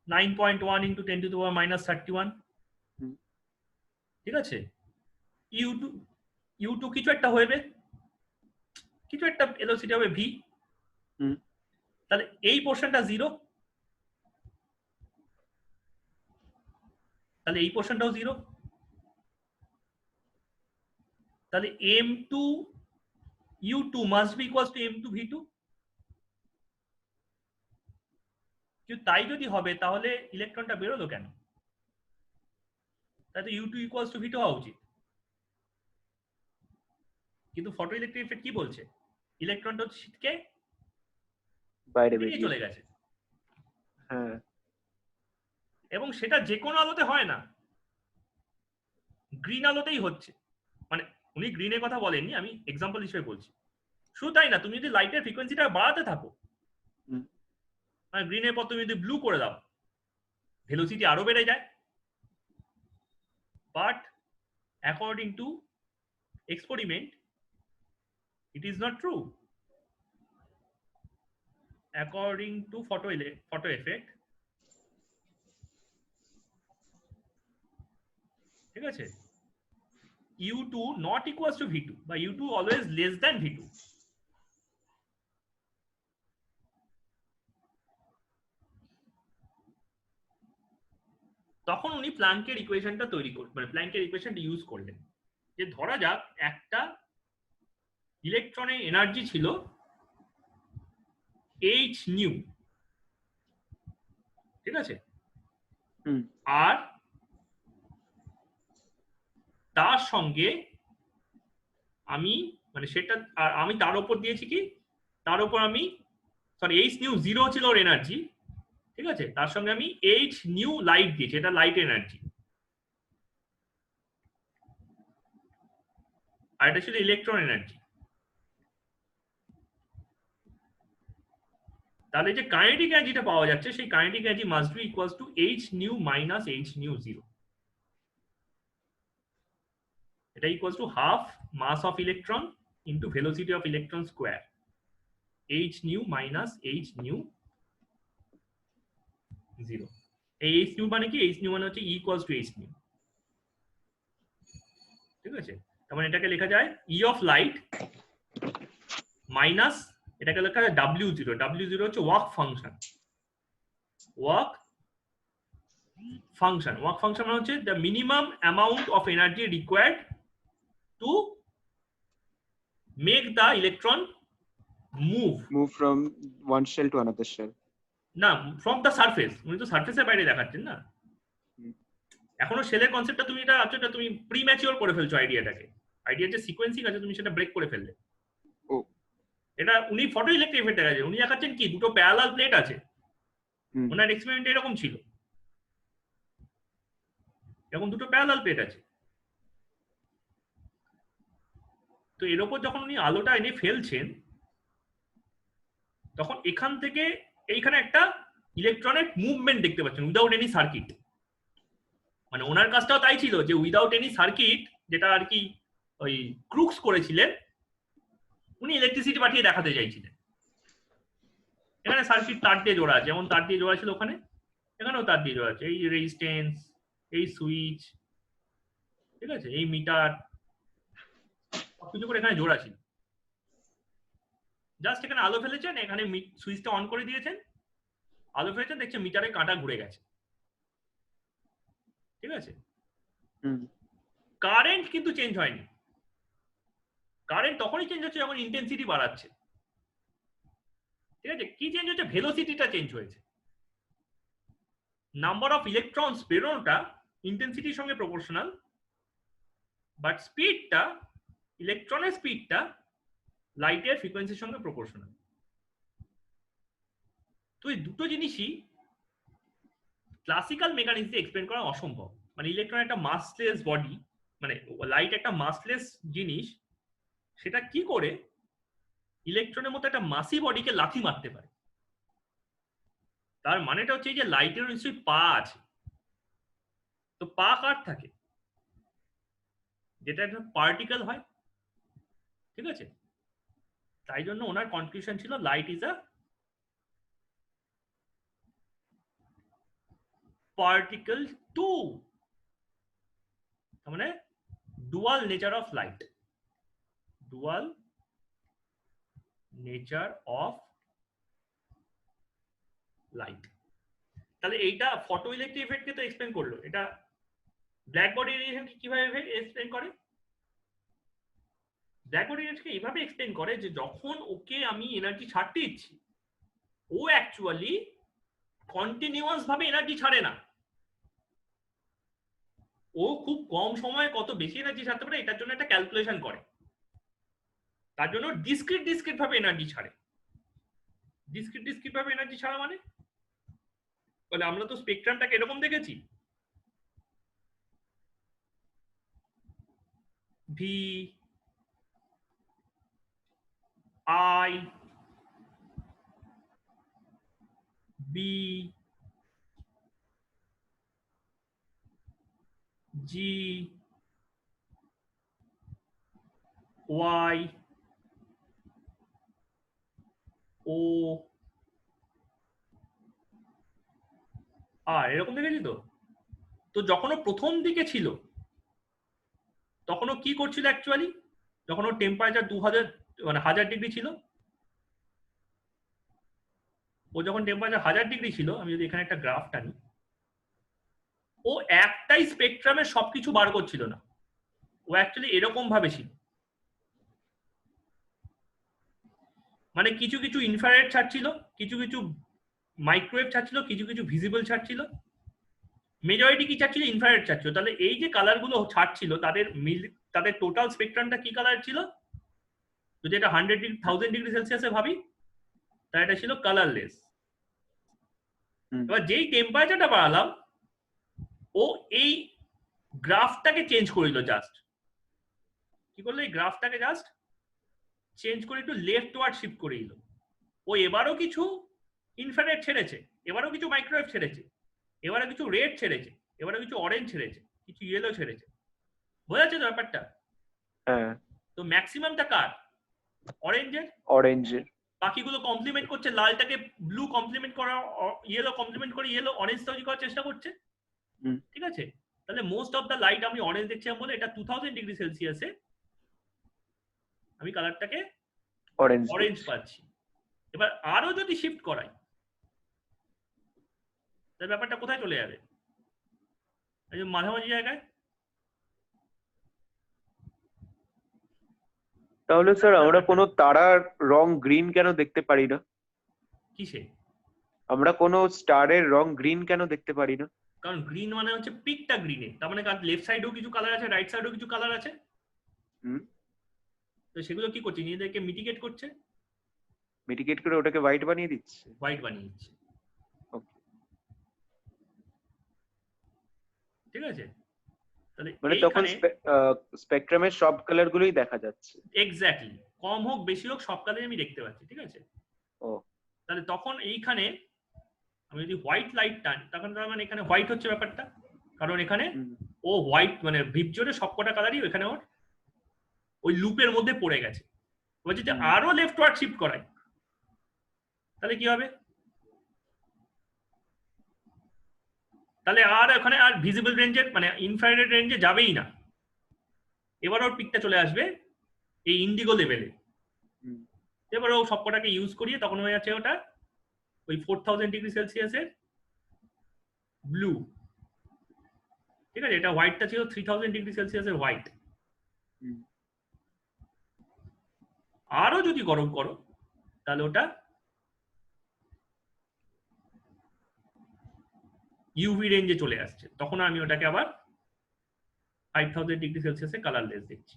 9.1 × 10⁻−31। ঠিক আছে, U2 কিছু একটা হবে, কিছু একটা ভেলোসিটি হবে v, তাহলে এই পোর্শনটা 0, তাহলে এই পোর্শনটাও 0, তাহলে m2 U2 must be equals two m2 v2। কিন্তু তাই যদি হবে তাহলে ইলেকট্রনটা বেরোলো কেন, তাই তো U2 ইকুয়ালস টু v2 হওয়া উচিত। কিন্তু ফটো ইলেকট্রিক এফেক্ট কি বলছে, ইলেকট্রনটা ছিটকে বাইরে বেরিয়ে চলে গেছে। হ্যাঁ, এবং সেটা যে কোনো আলোতে হয় না, গ্রিন আলোতেই হচ্ছে। মানে উনি গ্রিনের কথা বলেননি, আমি এক্সাম্পল হিসেবে বলছি। শুধু তাই না, তুমি যদি লাইটের ফ্রিকোয়েন্সিটা বাড়াতে থাকো, মানে গ্রিনের পর তুমি যদি ব্লু করে দাও, ভেলোসিটি আরো বেড়ে যায়। But according to experiment it is not true. According to photo effect, ঠিক আছে, U2 not equals to V2, বা U2 always less than V2। তখন উনি প্ল্যাঙ্কের ইকুয়েশনটা তৈরি করলেন, মানে প্ল্যাঙ্কের ইকুয়েশনটা ইউজ করলেন, যে ধরা যাক একটা ইলেকট্রনের এনার্জি ছিল h নিউ। ঠিক আছে, আর তার সঙ্গে আমি, মানে সেটা, আর আমি তার উপর দিয়েছি কি, তার উপর আমি, সরি h নিউ 0 ছিল ওর এনার্জি। ঠিক আছে, তার সঙ্গে আমি h নিউ লাইট দিয়েছি, এটা লাইট এনার্জি, আর এটা ছিল ইলেকট্রন এনার্জি। তাহলে যে কাইনেটিক এনার্জিটা পাওয়া যাচ্ছে, সেই kinetic energy must be equals to h nu minus h nu 0। এটা equals to half mass of electron into velocity of electron square, h nu minus h nu 0। এই h নিউ মানে কি, h নিউ মানে হচ্ছে e equals to h new. ঠিক আছে, তার মানে এটাকে লেখা যায় ই অফ লাইট মাইনাস এটাকে লেখা যায় W0 W0 হচ্ছে ওয়ার্ক ফাংশন ওয়ার্ক ফাংশন মানে হচ্ছে the minimum amount of energy required to make the electron move from one shell to another shell. না ফ্রম দ্য সারফেস উনি তো সারফেসের বাইরে দেখাচ্ছেন না হুম। এখনো সেলের কনসেপ্টটা তুমি এটা আচ্ছা তুমি প্রিম্যাচিওর করে ফেলছো আইডিয়ার যে সিকোয়েন্সিং আছে তুমি সেটা ব্রেক করে ফেললে ও এটা উনি ফটো ইলেকট্রিক এফেক্ট দেখাচ্ছেন উনি দেখাচ্ছেন কি দুটো প্যারালাল প্লেট আছে হুম। ওনার এক্সপেরিমেন্ট এরকম ছিল এরকম দুটো প্যারালাল প্লেট আছে তো এর উপর যখন উনি আলোটা এনে ফেলছেন তখন এখান থেকে এইখানে একটা ইলেকট্রনের মুভমেন্ট দেখতে পাচ্ছেন উইদাউট এনি সার্কিট মানে ওনার কাজটাও তাই ছিল যে উইদাউট এনি সার্কিট যেটা আর কি ওই ক্রুক্স করেছিলেন উনি ইলেকট্রিসিটি পাঠিয়ে দেখাতে চাইছিলেন এখানে সার্কিট তার দিয়ে জোড়া আছে যেমন তার দিয়ে জোড়া ছিল ওখানে এখানেও তার দিয়ে জোড়া আছে এই রেজিস্ট্যান্স এই সুইচ ঠিক আছে এই মিটার সবকিছু করে এখানে জোড়া ছিল জাস্ট এখানে আলো ফেলেছেন এখানে সুইচটা অন করে দিয়েছেন আলো ফেলেছেন দেখছেন মিটারে কাঁটা ঘুরে গেছে ঠিক আছে কারেন্ট কিন্তু চেঞ্জ হয়নি কারেন্ট তখনই চেঞ্জ হচ্ছে যখন ইন্টেন্সিটি বাড়াচ্ছে ঠিক আছে কি চেঞ্জ হচ্ছে ভেলোসিটিটা চেঞ্জ হয়েছে নাম্বার অফ ইলেকট্রনস বেরোনোটা ইন্টেন্সিটির সঙ্গে প্রপোর্শনাল বাট স্পিডটা ইলেকট্রনের স্পিডটা লাইটের ফ্রিকোয়েন্সির সঙ্গে প্রপোর্শনাল তো এই দুটো জিনিসই ক্লাসিক্যাল মেকানিক্স দিয়ে এক্সপ্লেন করা অসম্ভব মানে ইলেকট্রন একটা মাসলেস বডি মানে লাইট একটা মাসলেস জিনিস সেটা কি করে ইলেকট্রনের মতো একটা মাসি বডিকে লাথি মারতে পারে তার মানেটা হচ্ছে যে লাইটের নিশ্চয়ই পা আছে তো পা কার থাকে যেটা একটা পার্টিকেল হয় ঠিক আছে তাই জন্য ওনার কনক্লুশন ছিল light is a particle too তার মানে dual nature of light dual nature of light তাহলে এইটা ফটো ইলেকট্রিক ইফেক্টকে তো এক্সপ্লেন করলো এটা ব্ল্যাক বডি রেডিয়েশনকে কিভাবে এক্সপ্লেন করে ব্ল্যাক বডি রেডিয়েশনকে এইভাবে এক্সপ্লেন করে যে যখন ওকে আমি এনার্জি ছাড়তে দিচ্ছি ও অ্যাকচুয়ালি কন্টিনিউয়াস ভাবে এনার্জি ছাড়ে না ও খুব কম সময়ে কত বেশি এনার্জি ছাড়তে পারে এটার জন্য একটা ক্যালকুলেশন করে তার জন্য ডিসক্রিট ভাবে এনার্জি ছাড়ে ডিসক্রিট ভাবে এনার্জি ছাড়া মানে আমরা তো স্পেকট্রামটাকে এরকম দেখেছি V I B G Y O R এরকম দেখেছি তো যখন ও প্রথম দিকে ছিল তখন ও কি করছিল অ্যাকচুয়ালি যখন ওর টেম্পারেচার 2000 মানে 1000 ডিগ্রি ছিল ও যখন টেম্পারেচার 1000 ডিগ্রি ছিল আমি যদি এখানে একটা গ্রাফ টানি ও একটাই স্পেকট্রামের সবকিছু বার করছিল না ও অ্যাকচুয়ালি এরকম ভাবে ছিল মানে কিছু কিছু ইনফ্রারেড ছাড়ছিল কিছু কিছু মাইক্রোওয়েভ ছাড়ছিল কিছু কিছু ভিজিবল ছাড়ছিল মেজরিটি কি ছাড়ছিল ইনফ্রারেড ছাড়ছিল তাহলে এই যে কালারগুলো ছাড়ছিল তাদের টোটাল স্পেকট্রামটা কি কালার ছিল যদি এটা 1000 ডিগ্রি সেলসিয়াসে ভাবি তাহলে এটা ছিল কালারলেস এবার যেই টেম্পারেচারটা বাড়ালাম ও এই গ্রাফটাকে চেঞ্জ করে দিল জাস্ট কি করলো এই গ্রাফটাকে জাস্ট চেঞ্জ করে একটু লেফট ওয়ার্ড শিফট করে দিল ও এবারও কিছু ইনফ্রারেড ছেড়েছে এবারও কিছু মাইক্রোওয়েভ ছেড়েছে এবারে কিছু রেড ছেড়েছে এবারে কিছু অরেঞ্জ ছেড়েছে কিছু ইয়েলো ছেড়েছে বোঝা যাচ্ছে তো ব্যাপারটা হ্যাঁ তো ম্যাক্সিমামটা কার অরেঞ্জের বাকিগুলো কমপ্লিমেন্ট করছে লালটাকে ব্লু কমপ্লিমেন্ট করা ইয়েলো কমপ্লিমেন্ট করে ইয়েলো অরেঞ্জ তৈরি করার চেষ্টা করছে ঠিক আছে তাহলে মোস্ট অফ দ্য লাইট আমি অরেঞ্জ দেখছিলাম বলে এটা 2000 ডিগ্রি সেলসিয়াসে আমি কালারটাকে অরেঞ্জ অরেঞ্জ পাচ্ছি। এবার আরো যদি শিফট করাই তাহলে ব্যাপারটা কোথায় চলে যাবে? এই যে মাঝামাঝি জায়গায়। তাহলে স্যার আমরা কোনো তারার রং গ্রিন কেন দেখতে পারি না? কিসে? আমরা কোনো স্টারের রং গ্রিন কেন দেখতে পারি না? কারণ গ্রিন মানে হচ্ছে পিকটা গ্রিনে, তার মানে লেফট সাইডেও কিছু কালার আছে, রাইট সাইডেও কিছু কালার আছে। হুম, তো সেগুলো কি করছে? নিজেদেরকে মিটিগেট করছে, মিটিগেট করে ওটাকে হোয়াইট বানিয়ে দিচ্ছে। হোয়াইট বানিয়ে দিচ্ছে। Okay. ঠিক আছে, তাহলে মানে তখন এইখানে স্পেকট্রামের সব কালার গুলোই দেখা যাচ্ছে। এক্স্যাক্টলি, কম হোক বেশি হোক সব কালারই আমি দেখতে পাচ্ছি। ঠিক আছে, ও তাহলে তখন এইখানে আমি যদি হোয়াইট লাইট টানি তখন তার মানে এখানে হোয়াইট হচ্ছে ব্যাপারটা, কারণ এখানে ও হোয়াইট মানে ভিপজোরে সবকটা কালারই এখানে ওর ওই লুপের মধ্যে পড়ে গেছে। এবার যদি আরো লেফটওয়ার্ড শিফট করাই তাহলে কি হবে? তাহলে আর ওখানে আর ভিজিবল রেঞ্জের মানে ইনফ্রারেড রেঞ্জে যাবেই না। এবার ওর পিকটা চলে আসবে এই ইন্ডিগো লেভেলে। এবার ও সবকটাকে ইউজ করিয়ে তখন হয়ে যাচ্ছে ওটা ওই 4000 ডিগ্রি সেলসিয়াসের ব্লু। ঠিক আছে, এটা হোয়াইটটা ছিল 3000 ডিগ্রি সেলসিয়াসের হোয়াইট। আরো যদি গরম করো তাহলে ওটা ইউভি রেঞ্জে চলে আসছে, তখন আমি ওটাকে আবার 5000 ডিগ্রি সেলসিয়াসে কালারলেস দেখছি।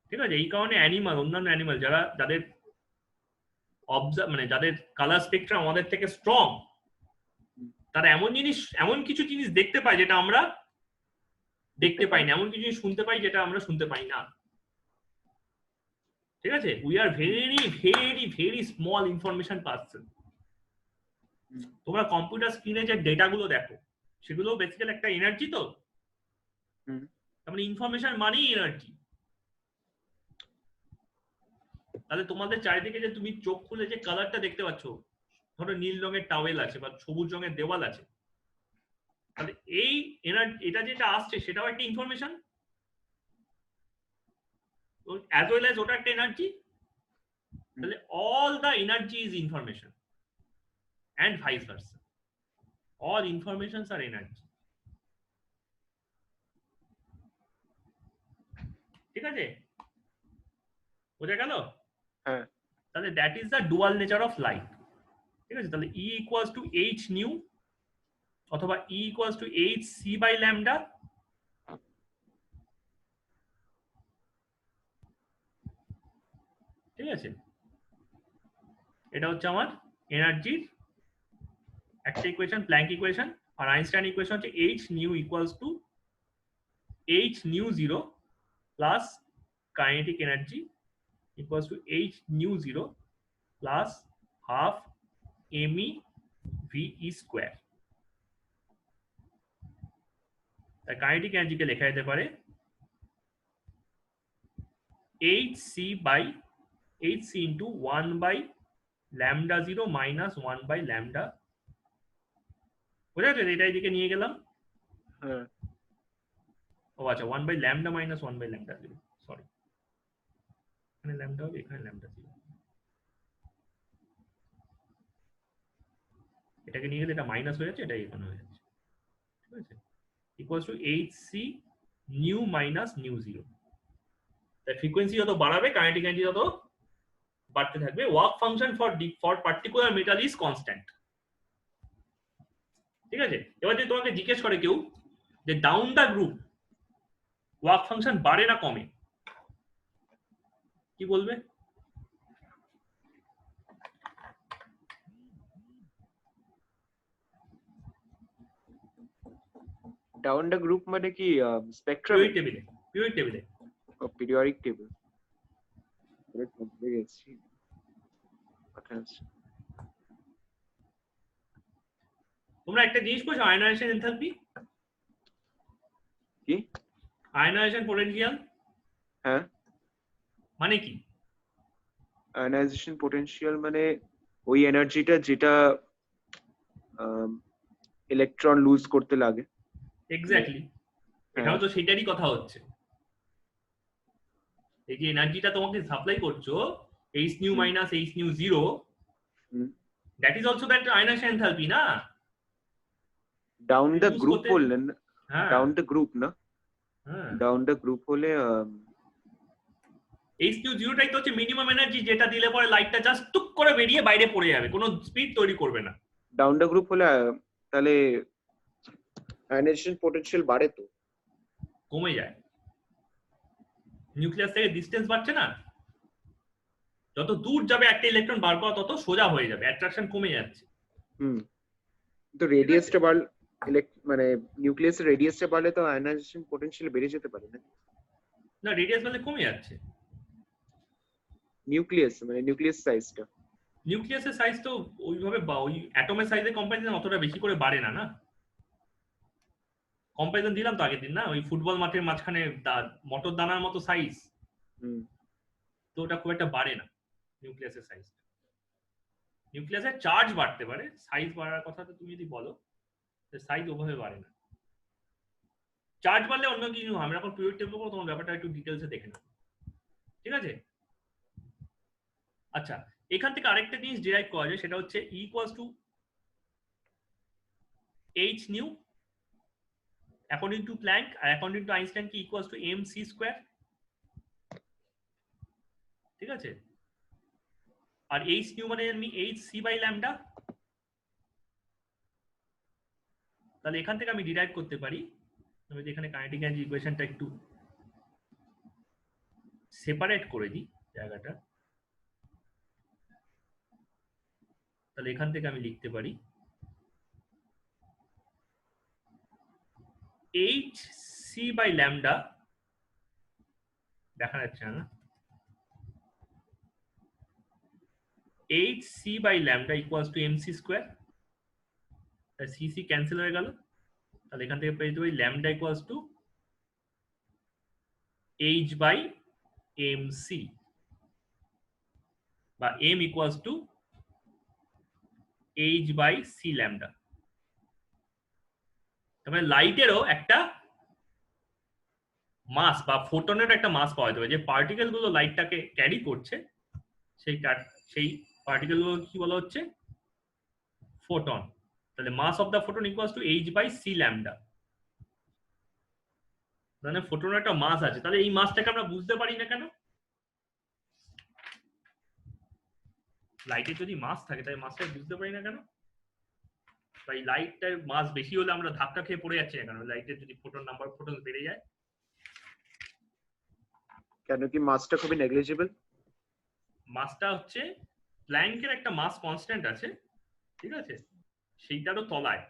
ঠিক আছে, এই কারণে অ্যানিমাল, অন্যান্য অ্যানিমাল যাদের মানে যাদের কালার স্পেকট্রাম আমাদের থেকে স্ট্রং, তারা এমন কিছু জিনিস দেখতে পায় যেটা আমরা দেখতে পাই না, এমন কিছু জিনিস শুনতে পাই যেটা আমরা শুনতে পাই না। ঠিক আছে, we are very very very small information person. তোমরা কম্পিউটার স্ক্রিনে যে ডেটাগুলো দেখো সেগুলো বেসিক্যালি একটা এনার্জি। তো তার মানে ইনফরমেশন মানেই এনার্জি। তাহলে তোমাদের চারিদিকে যে তুমি চোখ খুলে যে কালারটা দেখতে পাচ্ছ, ধরো নীল রঙের টাওয়েল আছে বা সবুজ রঙের দেওয়াল আছে, তাহলে এই এনার্জি এটা যেটা আসছে সেটাও একটা ইনফরমেশন, অ্যাজ ওয়েল অ্যাজ ওটা একটা এনার্জি। তাহলে all the energy is information and vice versa. All informations are energy. ঠিক আছে, বোঝা গেল? হ্যাঁ, তাহলে that is the dual nature of light. ঠিক আছে, তাহলে E equals to H nu অথবা E equals to H C by lambda। ঠিক আছে, এটা হচ্ছে আমার এনার্জির একটা ইকুয়েশন, প্ল্যাঙ্ক ইকুয়েশন। আর আইনস্টাইন ইকুয়েশন হচ্ছে H nu equals to H nu 0 plus kinetic energy equals to H nu 0 plus half me VE square। তাই কাইনেটিক এনার্জিকে লেখা যেতে পারে HC by HC into 1 by lambda 0 minus 1 by lambda। বুঝা গেছে? এটা এদিকে নিয়ে গেলাম। ও আচ্ছা, 1 by lambda minus 1 by lambda 0, sorry এখানে lambda হবে, এখানে lambda 0। এটাকে নিয়ে গেলে এটা মাইনাস হয়ে যাচ্ছে, এটা এখানে হয়ে যাচ্ছে। ঠিক আছে, equals to HC new minus new 0। তাই ফ্রিকোয়েন্সি যত বাড়াবে কাইনেটিক এনার্জি তত বাড়তে থাকবে। Work function for particular metal is constant. ঠিক আছে, এবার যদি তোমাকে জিজ্ঞেস করে কেউ যে down the group work function বাড়ে না কমে, কি বলবে? ডাউন দ্য গ্রুপ মানে কি স্পেকট্রাম? পিরিয়ডিক টেবিলে, পিরিয়ডিক টেবিলে। ও পিরিয়ডিক টেবিল। তোমরা একটা জিনিস পড়ছো, আয়নাইজেশন এনথালপি। কি? আয়নাইজেশন পোটেনশিয়াল হ্যাঁ, মানে কি? আয়নাইজেশন পোটেনশিয়াল মানে ওই এনার্জিটা যেটা ইলেকট্রন লুজ করতে লাগে। এক্স্যাক্টলি, এখানেও তো সেটারই কথা হচ্ছে। এই যে এনার্জিটা তোমাকে সাপ্লাই করছো h nu minus h nu 0 that is also that ionization enthalpy না ডাউন দ্য Use গ্রুপ করতে- বললেন, হ্যাঁ ডাউন দ্য গ্রুপ না, হ্যাঁ ডাউন দ্য গ্রুপ হলে h nu 0 টাই তো হচ্ছে মিনিমাম এনার্জি, যেটা দিলে পরে লাইটটা জাস্ট টুক করে বেরিয়ে বাইরে পড়ে যাবে, কোনো স্পিড তৈরি করবে না। ডাউন দ্য গ্রুপ হলে তাহলে আয়নাইজেশন পোটেনশিয়াল বাড়ে তো। কমে যায়, নিউক্লিয়াস থেকে ডিসটেন্স বাড়ছে না, যত দূর যাবে একটা ইলেকট্রন বার করা তত সোজা হয়ে যাবে, অ্যাট্রাকশন কমে যাচ্ছে। তো রেডিয়াসটা বাড়লে মানে নিউক্লিয়াসের রেডিয়াসটা বাড়লে তো আয়নাইজেশন পোটেনশিয়াল বেড়ে যেতে পারে না? না রেডিয়াস মানে কমে যাচ্ছে, নিউক্লিয়াস মানে নিউক্লিয়াস সাইজটা। নিউক্লিয়াসের সাইজ তো ওইভাবে ওই অ্যাটমের সাইজের কম্পারিজন অতটা বেশি করে বাড়ে না। না কম্পারিজন দিলাম তো আগের দিন না, ওই ফুটবল মাঠের মাঝখানে মটর দানার মতো সাইজ, তো ওটা খুব একটা বাড়ে না নিউক্লিয়াসের সাইজ। নিউক্লিয়াসের চার্জ বাড়তে পারে, সাইজ বাড়ার কথা তো তুমি যদি বলো, সাইজ ওভাবে বাড়ে না। চার্জ বাড়লে অন্য কিছু, আমরা এখন পিরিয়ড টেবিল করবো, তোমার ব্যাপারটা একটু ডিটেলসে দেখে নাও, ঠিক আছে? আচ্ছা, এখান থেকে আরেকটা জিনিস ডিরাইভ করা যায়, সেটা হচ্ছে E equals to h nu according to Planck, আর according to Einstein কি ইকুয়ালস টু mc স্কয়ার, ঠিক আছে? আর h nu মানে আমি hc বাই ল্যামডা, তাহলে এখান থেকে আমি ডিরাইভ করতে পারি, আমি এখানে কাইনেটিক এনার্জি ইকুয়েশনটা একটু সেপারেট করে দিই জায়গাটা, তাহলে এখান থেকে আমি লিখতে পারি hc বাই ল্যামডা, দেখা যাচ্ছে না, hc by lambda equals to mc square, তাই cc ক্যান্সেল হয়ে গেল, তাহলে এখান থেকে পেয়ে যেতে পারি lambda equals to h by mc, বা m equals to h by c lambda. তবে লাইটেরও একটা মাস বা ফোটনের একটা মাস পাওয়া যাবে, যে পার্টিকেল গুলো লাইটটাকে ক্যারি করছে, সেই পার্টিকেল গুলো কি বলা হচ্ছে? ফোটন। তাহলে mass of the photon equals to h by c lambda, মানে ফোটনের একটা মাস আছে। তাহলে এই মাসটাকে আমরা বুঝতে পারি না কেন? লাইটের যদি মাস থাকে তাহলে মাসটাকে বুঝতে পারি না কেন? তাই লাইটটার মাস বেশি হলে আমরা ধাক্কা খেয়ে পড়ে যাচ্ছি না কেন? লাইটের যদি ফোটন নাম্বার অফ ফোটন বেড়ে যায়, কেন কি মাসটা খুবই নেগলিজিবল? মাসটা হচ্ছে প্ল্যাঙ্কের একটা মাস কনস্ট্যান্ট আছে, ঠিক আছে, সেইটারও তলায়,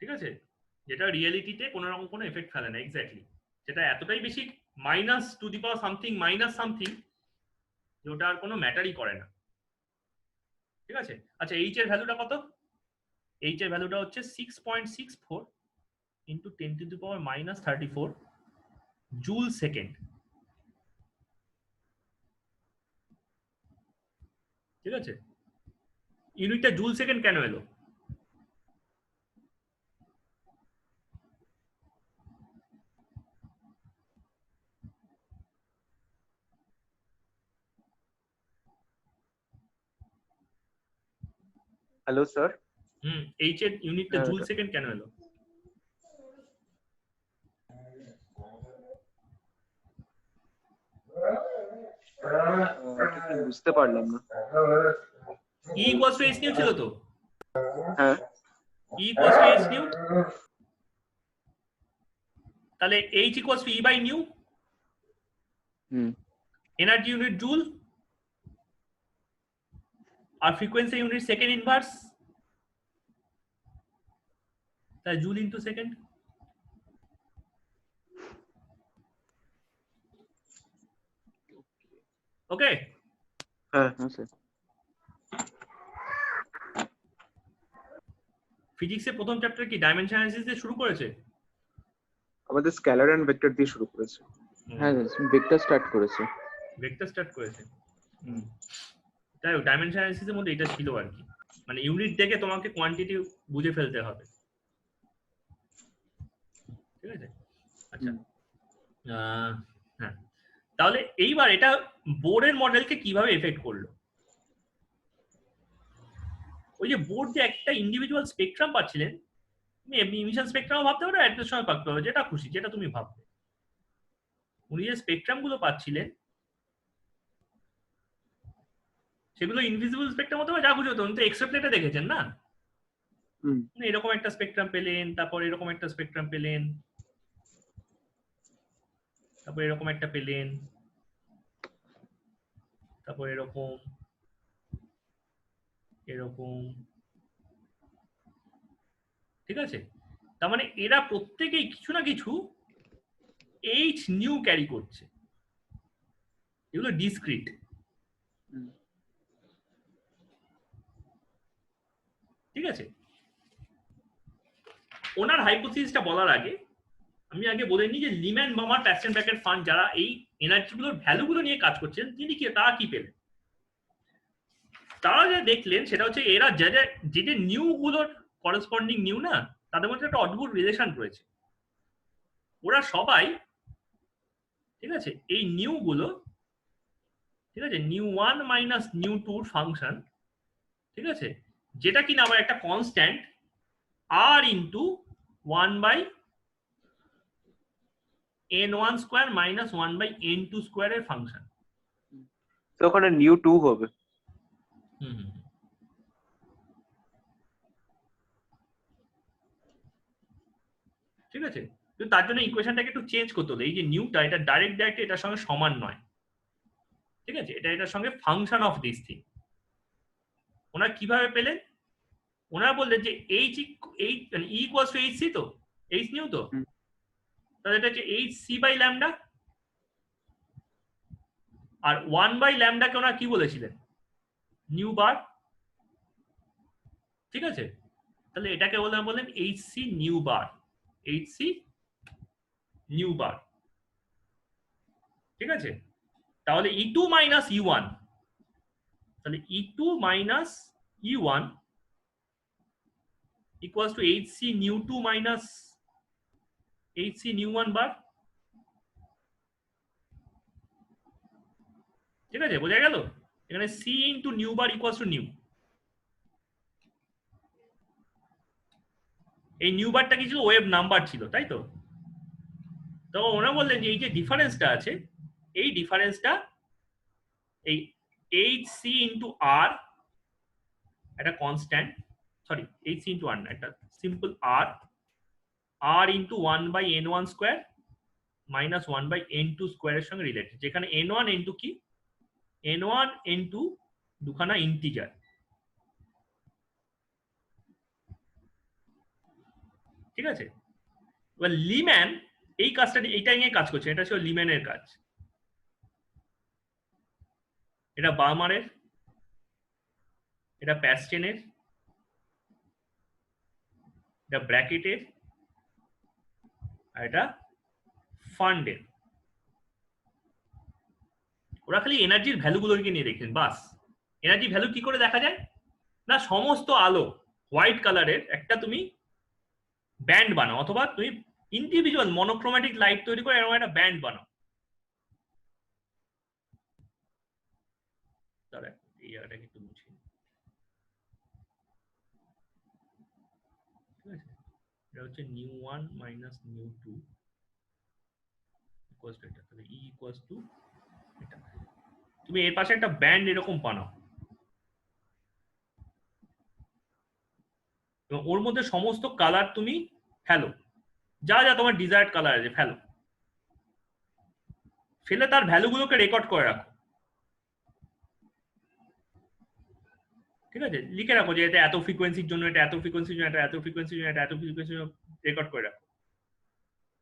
ঠিক আছে, যেটা রিয়েলিটিতে কোনো রকম কোনো এফেক্ট ফেলে না, এক্স্যাক্টলি, যেটা এতটাই বেশি minus two the power something minus something, যে ওটা আর কোনো ম্যাটারই করে না, ঠিক আছে? আচ্ছা, এইচ এর ভ্যালুটা কত? এইচ এর ভ্যালুটা হচ্ছে 6.64 into 10 two the power minus 34 joule second, ঠিক আছে? ইউনিটটা জুল সেকেন্ড কেন এলো? হ্যালো স্যার, এইচ এর ইউনিটটা জুল সেকেন্ড কেন এলো? বুঝতে পারলাম না। E equals to h nu ছিল তো? হ্যাঁ, E equals to h nu, তাহলে h equals to e by nu, energy unit joule, আর ফ্রিকোয়েন্সি ইউনিট সেকেন্ড ইনভার্স, তাই জুল ইনটু সেকেন্ড। ওকে, হ্যাঁ স্যার। ফিজিক্সের প্রথম চ্যাপ্টার কি ডাইমেনশন অ্যানালিসিস দিয়ে শুরু করেছে? আমাদের স্কেলার এন্ড ভেক্টর দিয়ে শুরু করেছে। হ্যাঁ ভেক্টর স্টার্ট করেছে। ভেক্টর স্টার্ট করেছে। তাই ডাইমেনশন অ্যানালিসিসের মধ্যে এটা ছিল আর কি, মানে ইউনিট দেখে তোমাকে কোয়ান্টিটি বুঝে ফেলতে হবে, ঠিক আছে? আচ্ছা, হ্যাঁ, তাহলে এইবার এটা বোরের মডেলকে কিভাবে এফেক্ট করলো? ওই যে বোর্ড যে একটা ইন্ডিভিজুয়াল স্পেকট্রাম পাচ্ছিলেন, তুমি ইমিশন স্পেকট্রামও ভাবতে পারো, অ্যাটের সময় ভাবতে পারো, যেটা খুশি, যেটা তুমি ভাববে। উনি যে স্পেকট্রাম গুলো পাচ্ছিলেন সেগুলো ইনভিজিবল স্পেকট্রাম হতে পারে, যা খুশি হতো। উনি তো এক্সট্রাপ্লেটে দেখেছেন না, এরকম একটা স্পেকট্রাম পেলেন, তারপর এরকম একটা স্পেকট্রাম পেলেন, তারপর এরকম একটা পেলেন, তারপর এরকম, এরকম, ঠিক আছে? তার মানে এরা প্রত্যেকেই কিছু না কিছু এইচ নিউ ক্যারি করছে, এগুলো ডিসক্রিট। ঠিক আছে? ওনার হাইপোথিসিসটা বলার আগে আমি আগে বলে নিই যে লিম্যান বামার প্যাসেন ব্র্যাকেট ফান্ড যারা এই এনার্জিগুলোর ভ্যালুগুলো নিয়ে কাজ করছেন, তিনি কি তারা কি পেলেন? তারা যা দেখলেন সেটা হচ্ছে এরা যে নিউ গুলোর করেসপন্ডিং নিউ না, তাদের মধ্যে একটা অদ্ভুত রিলেশন রয়েছে। ওরা সবাই, ঠিক আছে, এই নিউ গুলো, ঠিক আছে, নিউ ওয়ান মাইনাস নিউ টুর ফাংশন, ঠিক আছে, যেটা কিনা আবার একটা কনস্ট্যান্ট আর into 1/n1 square minus 1/n2 স্কোয়ারের ফাংশন। তো ওখানে নিউ 2 হবে। ঠিক আছে, তো তার জন্য ইকুয়েশনটাকে একটু চেঞ্জ করতে হলো। এই যে নিউটা, এটা ডাইরেক্ট এটার সঙ্গে সমান নয়, ঠিক আছে, এটা এটার সঙ্গে ফাংশন অফ দিস থিং। ওনারা কিভাবে পেলেন? ওনারা বললেন যে এইচ মানে E equals to H C, তো এইচ নিউ, তো তাহলে এটা হচ্ছে এইচ সি বাই ল্যামডা, আর 1/ল্যামডাকে ওনারা কি বলেছিলেন? Nu bar. ঠিক আছে, তাহলে এটাকে বলেন H C nu bar, H C nu bar. ঠিক আছে, তাহলে E2 মাইনাস E1, তাহলে E2 minus E1 equals to HC nu 2 minus HC nu 1 bar. ঠিক আছে, বোঝা গেল? এখানে C into nu bar equals to new. এই নিউ বারটা কি ছিল? ওয়েভ নাম্বার ছিল, তাই তো? তো ওরা বললেন যে এই যে ডিফারেন্সটা আছে, এই ডিফারেন্সটা এই HC ইন্টু আর, একটা constant, sorry HC into R না, একটা simple R into 1/n1 square minus 1/n2 স্কোয়ারের সঙ্গে রিলেটেড, যেখানে n1 n2 কি? n1 n2 দুখানা ইন্টিজার। ঠিক আছে, এবার লিম্যান এই কাজটা, এইটা নিয়ে কাজ করছে, এটা ছিল লিম্যানের কাজ। এটা বার্মারের, এটা প্যাস্টেনের, এটা ব্র্যাকেটের, আর এটা ফান্ডের। ওরা খালি এনার্জির ভ্যালুগুলোকে নিয়ে দেখেন, বাস। এনার্জি ভ্যালু কি করে দেখা যায়? না, সমস্ত আলো হোয়াইট কালারের একটা তুমি ব্যান্ড বানাও, অথবা তুমি ইন্ডিভিজুয়াল মনোক্রোম্যাটিক লাইট তৈরি করে এরকম একটা ব্যান্ড বানাও। দাঁড়া, এই জায়গাটাকে একটু মুছি। ঠিক আছে, এটা হচ্ছে new 1 minus new 2 equals to এটা, তাহলে ই ইকুয়ালস টু এটা। তুমি এর পাশে একটা ব্যান্ড এরকম বানাও, এবং ওর মধ্যে সমস্ত কালার তুমি ফেলো, যা যা তোমার ডিজায়ার্ড কালার আছে ফেলো, ফেলে তার ভ্যালুগুলোকে রেকর্ড করে রাখো। ঠিক আছে, লিখে রাখো যে এটা এত ফ্রিকোয়েন্সির জন্য, এটা এত ফ্রিকোয়েন্সির জন্য, এটা এত ফ্রিকোয়েন্সির জন্য, এটা এত ফ্রিকোয়েন্সির জন্য, রেকর্ড করে রাখো।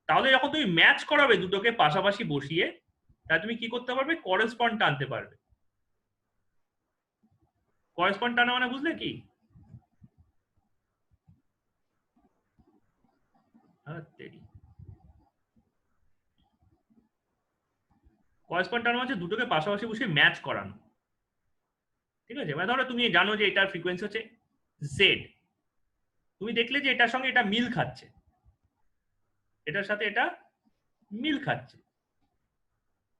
তাহলে যখন তুমি ম্যাচ করাবে দুটোকে পাশাপাশি বসিয়ে, তাহলে তুমি কি করতে পারবে? করেসপন্ড টানতে পারবে। করেসপন্ড টানা মানে বুঝলে কি? করেসপন্ড টানা মানে দুটোকে পাশাপাশি বসিয়ে ম্যাচ করানো। ঠিক আছে, মানে ধরো তুমি জানো যে এটার ফ্রিকোয়েন্সি হচ্ছে জেড, তুমি দেখলে যে এটার সঙ্গে এটা মিল খাচ্ছে, এটার সাথে এটা মিল খাচ্ছে,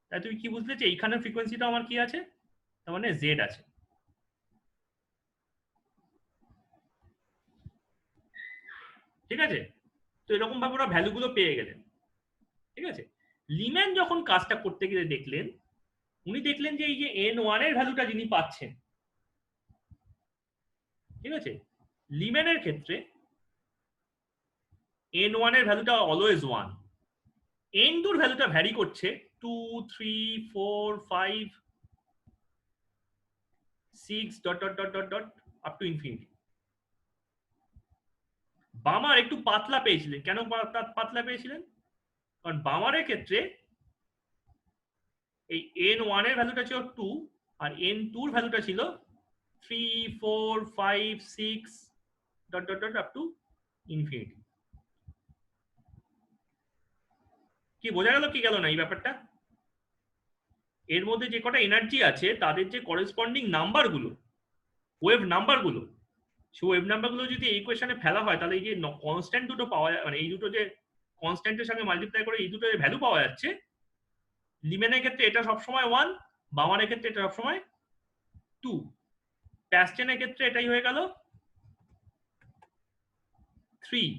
তাই তুমি কি বুঝলে যে এইখানে ফ্রিকোয়েন্সিটা আমার কি আছে, তার মানে জেড আছে। ঠিক আছে, তো এরকম ভাবে ওরা ভ্যালুগুলো পেয়ে গেলেন। ঠিক আছে, লিম্যান যখন কাজটা করতে গেলে দেখলেন, উনি দেখলেন যে এই যে n1 এর ভ্যালুটা যিনি পাচ্ছেন, ঠিক আছে, লিম্যানের ক্ষেত্রে n1 এর ভ্যালুটা অলওয়েজ 1, n2 এর ভ্যালুটা ভ্যারি করছে 2 3 4 5 6 dot dot dot dot dot up to infinity. বামার একটু পাতলা পেয়েছিলেন, কেন পাতলা পেয়েছিলেন? কারণ বামারের ক্ষেত্রে এই n1 এর ভ্যালুটা ছিল 2 আর n2 এর ভ্যালুটা ছিল 3 4 5 6 dot dot dot up to infinity. কি বোঝা গেল কি গেল না এই ব্যাপারটা? এর মধ্যে যে কটা এনার্জি আছে তাদের যে করেসপন্ডিং নাম্বারগুলো, ওয়েভ নাম্বারগুলো, সেই ওয়েভ নাম্বারগুলো যদি এই ইকুয়েশনে ফেলা হয়, তাহলে এই যে কনস্ট্যান্ট দুটো পাওয়া যায়, মানে এই দুটো যে কনস্ট্যান্টের সঙ্গে মাল্টিপ্লাই করে এই দুটো যে ভ্যালু পাওয়া যাচ্ছে, লিমেনের ক্ষেত্রে এটা সবসময় 1, বামারের ক্ষেত্রে এটা সবসময় 2, প্যাস্টেনের ক্ষেত্রে এটাই হয়ে গেল 3।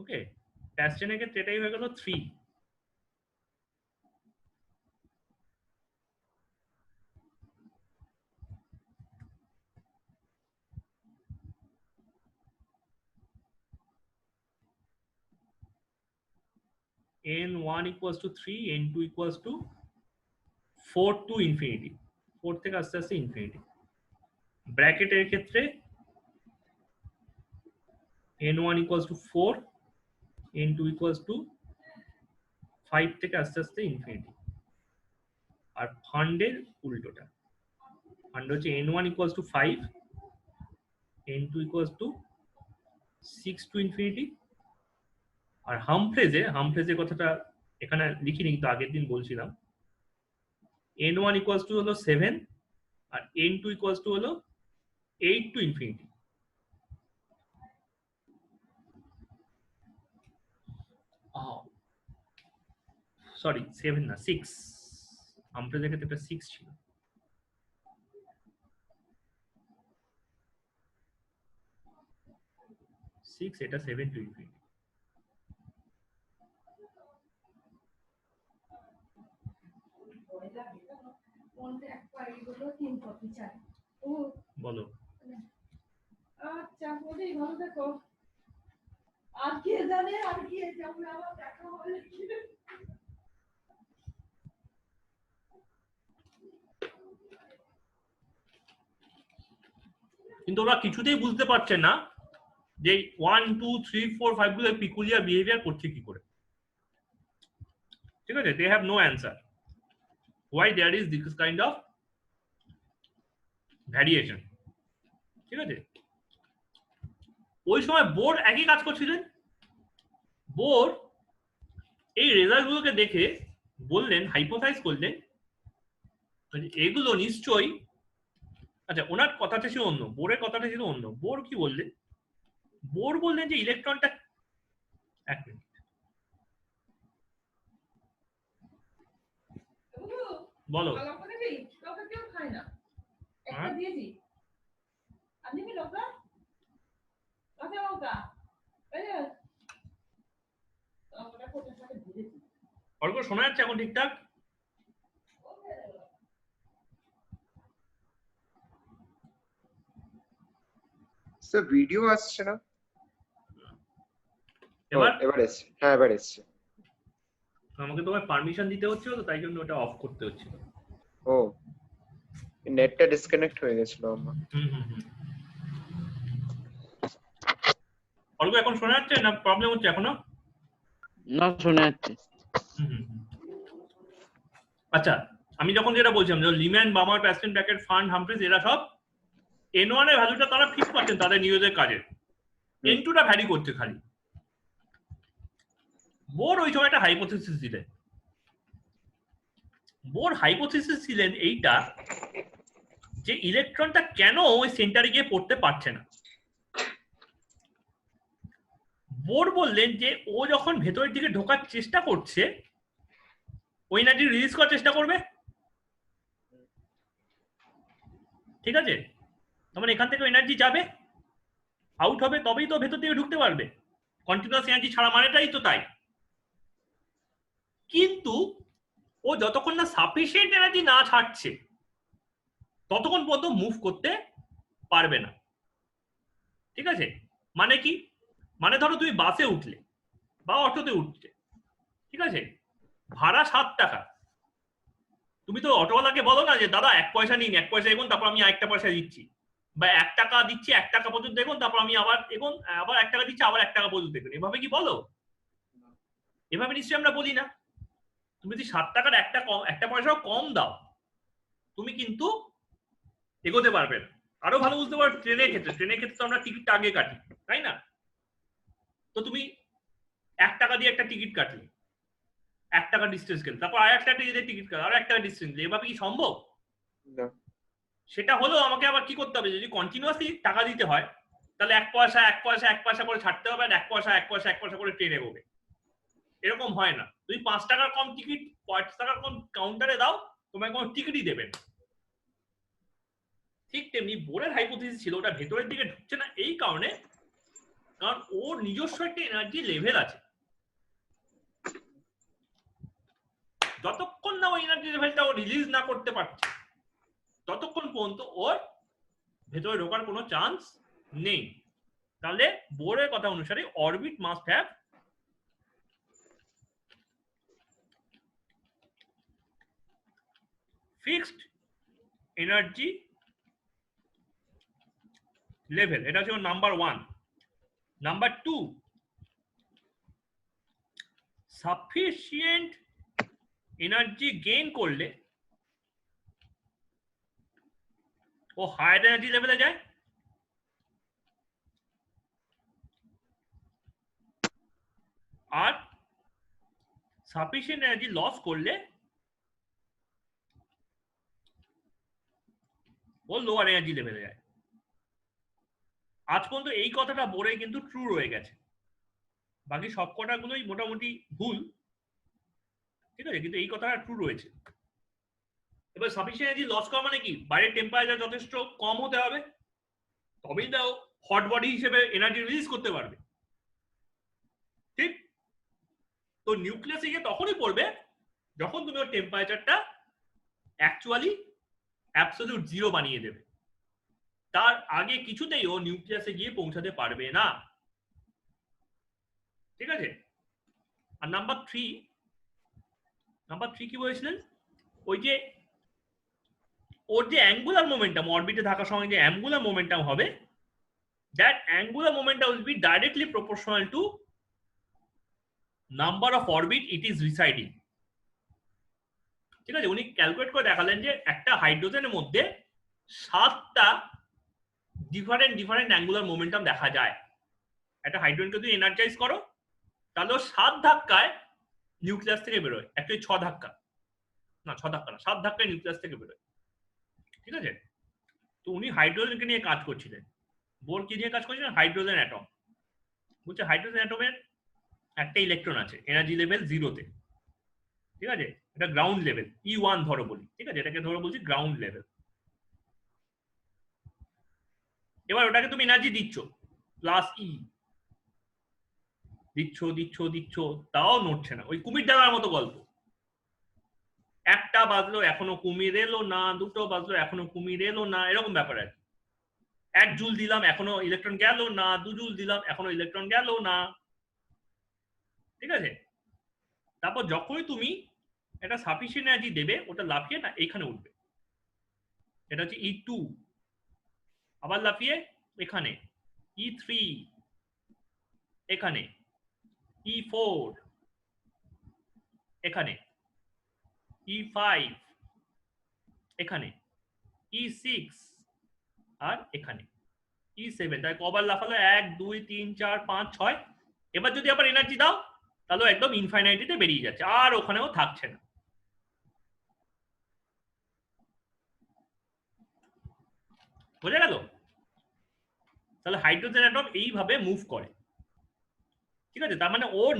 ওকে, প্যাস্টেনের ক্ষেত্রে এটাই হয়ে গেল 3। n1 equals to 3, n2 equals to 4 to infinity, 4 থেকে আস্তে আস্তে ইনফিনিটি। ব্র্যাকেটের ক্ষেত্রে n1 equals to 4, n2 equals to 5 থেকে আস্তে আস্তে ইনফিনিটি। আর ফান্ডের উল্টোটা, ফান্ড হচ্ছে n1 equals to 5, n2 equals to 6 to infinity। আর হামফ্রেজের কথাটা এখানে লিখিনি, কিন্তু আগের দিন বলছিলাম n1 equals to হলো 7 আর n2 equals to হলো 8 to infinity। সরি 7 না 6, হামফ্রেজের ক্ষেত্রে একটা 6 ছিল। এটা 7 to infinity। বলো। আচ্ছা বলি, ভালো দেখো। আর কে জানে আর কি যেমন আমার দেখা হবে। কিন্তু ওরা কিছুতেই বুঝতে পারছে না যে 1 2 3 4 5 গুলো পিকুলিয়ার বিহেভিয়ার করছে কি করে। ঠিক আছে, they have no answer why there is this kind of variation। ঠিক আছে, ওই সময় বোর একই কাজ করছিলেন। বোর এই রেজাল্ট গুলোকে দেখে বললেন, হাইপোথাইজ করলেন এগুলো নিশ্চয়ই, আচ্ছা ওনার কথাটা ছিল অন্য, বোরের কথাটা ছিল অন্য। বোর কি বললেন? বোর বললেন যে ইলেকট্রনটা, এক মিনিট বলো। অল্প শোনা যাচ্ছে এখন ঠিকঠাক? স্যার ভিডিও আসছে না এবার? এবার এসছে, হ্যাঁ এবার এসছে। আমাকে তোমায় পারমিশন দিতে হচ্ছে, তো তাই জন্য ওটা অফ করতে হচ্ছিল। ও, নেটটা ডিসকানেক্ট হয়ে গেছিল আমার। অল্প এখন শোনা যাচ্ছে না প্রবলেম হচ্ছে এখনো? না, শোনা যাচ্ছে। আচ্ছা, আমি যখন যেটা বলছিলাম যে লিম্যান, বামার, প্যাস্টেন, ব্র্যাকেট, ফান্ড, হামফ্রিজ এরা সব n1 এর ভ্যালুটা তারা ফিক্স করছেন তাদের নিজেদের কাজে, n2 টা ভ্যারি করছে খালি। বোর ওই সময় একটা হাইপোথিসিস দিলেন। বোর হাইপোথিসিস ছিলেন এইটা যে ইলেকট্রনটা কেন ওই সেন্টারে গিয়ে পড়তে পারছে না। বোর বললেন যে ও যখন ভেতরের দিকে ঢোকার চেষ্টা করছে ওই এনার্জি রিলিজ করার চেষ্টা করবে, ঠিক আছে? তার মানে এখান থেকে এনার্জি যাবে, আউট হবে, তবেই তো ভেতর দিকে ঢুকতে পারবে। কন্টিনিউয়াস এনার্জি ছাড়া মানেটাই তো তাই। কিন্তু ও যতক্ষণ না সাফিসিয়েন্ট এনার্জি না ছাড়ছে ততক্ষণ পর্যন্ত মুভ করতে পারবে না, ঠিক আছে? মানে কি? মানে ধরো তুমি বাসে উঠলে বা অটোতে উঠলে, ঠিক আছে, ভাড়া 7 টাকা, তুমি তো অটোওয়ালাকে বলো না যে দাদা 1 পয়সা নিন, 1 পয়সা এগোন, তারপর আমি 1 পয়সা দিচ্ছি, বা 1 টাকা দিচ্ছি, 1 টাকা পর্যন্ত দেখুন, তারপর আমি আবার এগোন, আবার 1 টাকা দিচ্ছি, আবার 1 টাকা পর্যন্ত দেখুন। এভাবে কি বলো? এভাবে নিশ্চয়ই আমরা বলি না। তুমি যদি 7 টাকার 1 পয়সাও কম দাও তুমি কিন্তু এগোতে পারবে না। আরো ভালো বুঝতে পারো ট্রেনের ক্ষেত্রে, ট্রেনের ক্ষেত্রে তো আমরা টিকিটটা আগে কাটি, তাই না? তো তুমি 1 টাকা দিয়ে একটা টিকিট কাটলে, 1 টাকা ডিস্টেন্স গেলে, তারপর আর একটা টিকিট কাটলে, আর 1 টাকা ডিস্টেন্স, এভাবে কি সম্ভব? না। সেটা হলেও আমাকে আবার কি করতে হবে, যদি কন্টিনিউয়াসলি টাকা দিতে হয় তাহলে 1 পয়সা 1 পয়সা 1 পয়সা করে ছাড়তে হবে, আর 1 পয়সা 1 পয়সা 1 পয়সা করে ট্রেন এগোবে। এরকম হয় না। তুমি 5 টাকার কম টিকিট 5 টাকার কম কাউন্টারে দাও, তোমায় কোনো টিকিটই দেবে না। ঠিক তেমনি বোরের হাইপোথিসিস ছিল ওটা ভেতরের দিকে ঢুকছে না এই কারণে, কারণ ওর নিজস্ব একটা এনার্জি লেভেল আছে। যতক্ষণ না ওই এনার্জি লেভেলটা ও রিলিজ না করতে পারছে ততক্ষণ পর্যন্ত ওর ভেতরে ঢোকার কোনো চান্স নেই। তাহলে বোরের কথা অনুসারে orbit must have fixed energy level. এটা হচ্ছে number 1। Number 2, sufficient energy gain করলে ও হায়ার এনার্জি লেভেলে যায়, আর সাফিসিয়েন্ট এনার্জি লস করলে ও লোয়ার এনার্জি লেভেলে যায়। আজ পর্যন্ত এই কথাটা বোরে কিন্তু ট্রু রয়ে গেছে, বাকি সব কটাগুলোই মোটামুটি ভুল, ঠিক আছে, কিন্তু এই কথাটা ট্রু রয়েছে। এবার সাফিসিয়েন্ট এনার্জি লস করা মানে কি? বাইরের টেম্পারেচার যথেষ্ট কম হতে হবে, তবেই না হট বডি হিসেবে এনার্জি রিলিজ করতে পারবে, ঠিক? তো নিউক্লিয়াসে গিয়ে তখনই পড়বে যখন তুমি ওর টেম্পারেচারটা অ্যাকচুয়ালি অ্যাবসলিউট 0 বানিয়ে দেবে। তার আগে কিছুতেই ও নিউক্লিয়াসে গিয়ে পৌঁছাতে পারবে না, ঠিক আছে? আর নাম্বার 3 কি বলেছিলেন? ওই যে ওর যে অ্যাঙ্গুলার মোমেন্টাম, অরবিটে থাকার সময় যে অ্যাঙ্গুলার মোমেন্টাম হবে, that angular momentum will be directly proportional to number of orbit it is residing, ঠিক আছে? উনি ক্যালকুলেট করে দেখালেন যে একটা হাইড্রোজেনের মধ্যে 7টা ডিফারেন্ট অ্যাঙ্গুলার মোমেন্টাম দেখা যায়। একটা হাইড্রোজেনকে যদি এনার্জাইজ করো তাহলে 7 ধাক্কায় নিউক্লিয়াস থেকে বেরোয়, অ্যাকচুয়ালি 6 ধাক্কা না, 6 ধাক্কা না, 7 ধাক্কায় নিউক্লিয়াস থেকে বেরোয়, ঠিক আছে? তো উনি হাইড্রোজেনকে নিয়ে কাজ করছিলেন। বোর কি নিয়ে কাজ করছিলেন? Hydrogen atom. বলছে হাইড্রোজেন অ্যাটমের একটা ইলেকট্রন আছে এনার্জি লেভেল 0-তে, ঠিক আছে? এটা গ্রাউন্ড লেভেল, E1 ধরো বলি, ঠিক আছে? এটাকে ধরো বলছি গ্রাউন্ড লেভেল। এবার ওটাকে তুমি এনার্জি দিচ্ছ +E, দিচ্ছ, তাও নড়ছে না। ওই কুমির ডাঙার মতো গল্প, একটা বাজলো এখনো কুমির এলো না, দুটো বাজলো এখনো কুমির এলো না, এরকম ব্যাপার আর কি। 1 জুল দিলাম এখনো ইলেকট্রন গেল না, 2 জুল দিলাম এখনো ইলেকট্রন গেল না, ঠিক আছে? তারপর যখনই তুমি একটা সাফিসিয়েন্ট এনার্জি দেবে ওটা লাফিয়ে না এইখানে উঠবে, এটা হচ্ছে E2, আবার লাফিয়ে এখানে E3, এখানে E4, এখানে E5, এখানে E6, আর এখানে E7। তাই কবার লাফালো? 1 2 3 4 5 6। এবার যদি আবার এনার্জি দাও তাহলে একদম ইনফাইনাইটিতে বেরিয়ে যাচ্ছে, আর ওখানেও থাকছে না। বোঝা গেল? তাহলে হাইড্রোজেন অ্যাটম এইভাবে মুভ করে। ঠিক আছে, তার মানে ওর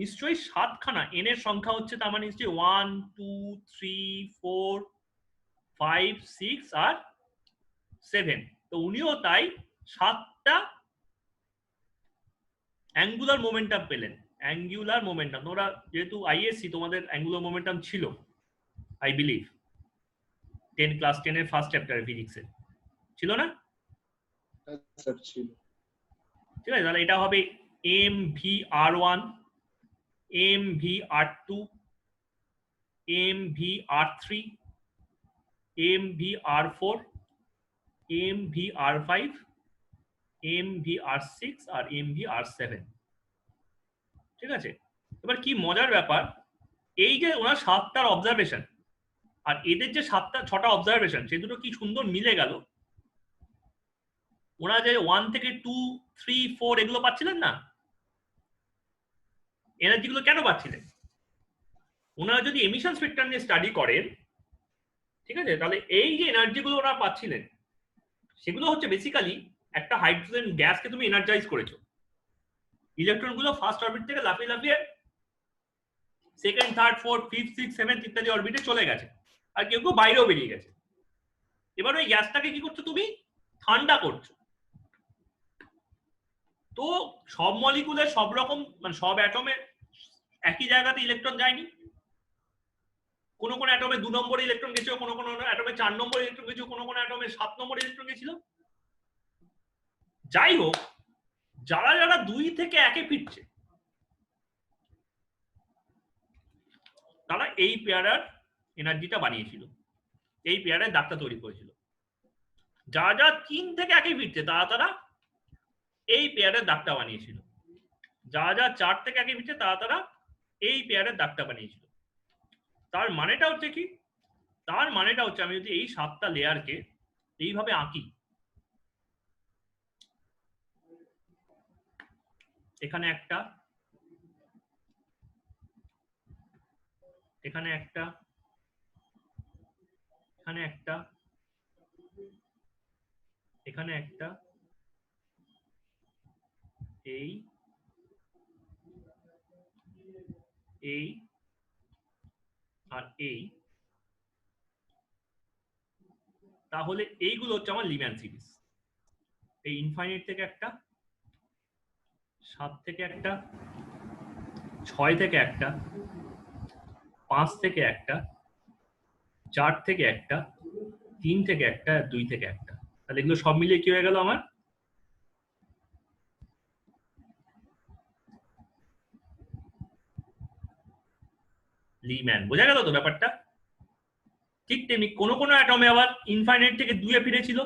নিশ্চয়ই 7খানা n এর সংখ্যা হচ্ছে, তার মানে নিশ্চয়ই 1 2 3 4 5 6 আর 7। তো উনিও তাই 7টা অ্যাঙ্গুলার মোমেন্টাম পেলেন। অ্যাঙ্গুলার মোমেন্টাম, তোমরা যেহেতু আইএসসি তোমাদের অ্যাঙ্গুলার মোমেন্টাম ছিল আই বিলিভ, ক্লাস 10 এর ফার্স্ট চ্যাপ্টারে ফিজিক্সে ছিল না? স্যার ছিল। ঠিক আছে, তাহলে এটা হবে mvr1, mvr2, mvr3, mvr4, mvr5, mvr6 আর mvr7। ঠিক আছে, এবার কি মজার ব্যাপার, এই যে ওনার 7টার অবজারভেশন আর এদের যে 6টা অবজারভেশন, সে দুটো কি সুন্দর মিলে গেল। ওরা যে 1 থেকে 2 3 4 এগুলো পাচ্ছিলেন না, এনার্জিগুলো কেন পাচ্ছিলেন? ওনারা যদি এমিশন স্পেক্ট্রাম নিয়ে স্টাডি করেন, ঠিক আছে, তাহলে এই যে এনার্জিগুলো ওনারা পাচ্ছিলেন সেগুলো হচ্ছে বেসিক্যালি একটা হাইড্রোজেন গ্যাসকে তুমি এনার্জাইজ করেছো, ইলেকট্রনগুলো ফার্স্ট অরবিট থেকে লাফিয়ে লাফিয়ে second third fourth fifth six seventh ইত্যাদি অরবিটে চলে গেছে, আর কেউ কেউ বাইরেও বেরিয়ে গেছে। এবার ওই গ্যাসটাকে কি করছো তুমি? ঠান্ডা করছো। তো সব মলিকুলে সব রকম, মানে সব অ্যাটমে একই জায়গাতে ইলেকট্রন যায়নি। কোন কোন অ্যাটমে 2 নম্বরে ইলেকট্রন গেছিল, কোন কোন অ্যাটমে 4 নম্বরে ইলেকট্রন গেছিল, কোন কোন অ্যাটমে 7 নম্বরে ইলেকট্রন গেছিল। যাই হোক, যারা যারা 2 থেকে 1-এ ফিরছে তারা এই পেয়ারার এনার্জিটা বানিয়েছিল, এই পেয়ারের দাগটা তৈরি করেছিল। যারা যারা 3 থেকে 1-এ ফিরছে তারা এই পেয়ারের দাগটা বানিয়েছিল। যারা যারা 4 থেকে 1-এ ফিরছে তারা এই পেয়ারের দাগটা বানিয়েছিল। তার মানেটা হচ্ছে কি? তার মানেটা হচ্ছে আমি যদি এই 7টা লেয়ারকে এইভাবে আঁকি, এখানে একটা, এখানে একটা, এখানে একটা, এখানে একটা, এই এই আর এই, তাহলে এইগুলো হচ্ছে আমার লিম্যান সিরিজ। এই ইনফাইনাইট থেকে একটা, 7 থেকে একটা, 6 থেকে একটা, 5 থেকে একটা, 4 থেকে একটা, 3 থেকে একটা, 2 থেকে একটা। তাহলে এগুলো সব মিলিয়ে কি হয়ে গেল আমার? লিম্যান। বোঝা গেল তো ব্যাপারটা? ঠিক তেমনি কোন কোন অ্যাটমে আবার ইনফাইনাইট থেকে 2-এ ফিরেছিল,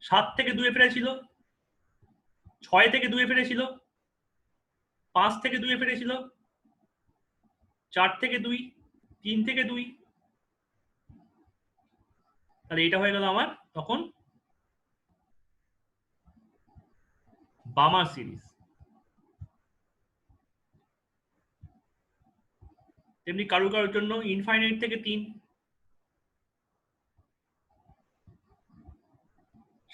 7 থেকে 2-এ ফিরেছিল, 6 থেকে 2-এ ফিরেছিল, 5 থেকে 2-এ ফিরেছিল, 4 থেকে 2, 3 থেকে 2। তাহলে এটা হয়ে গেল আমার তখন বামার সিরিজ। তেমনি কারো কারোর জন্য ইনফাইনাইট থেকে 3,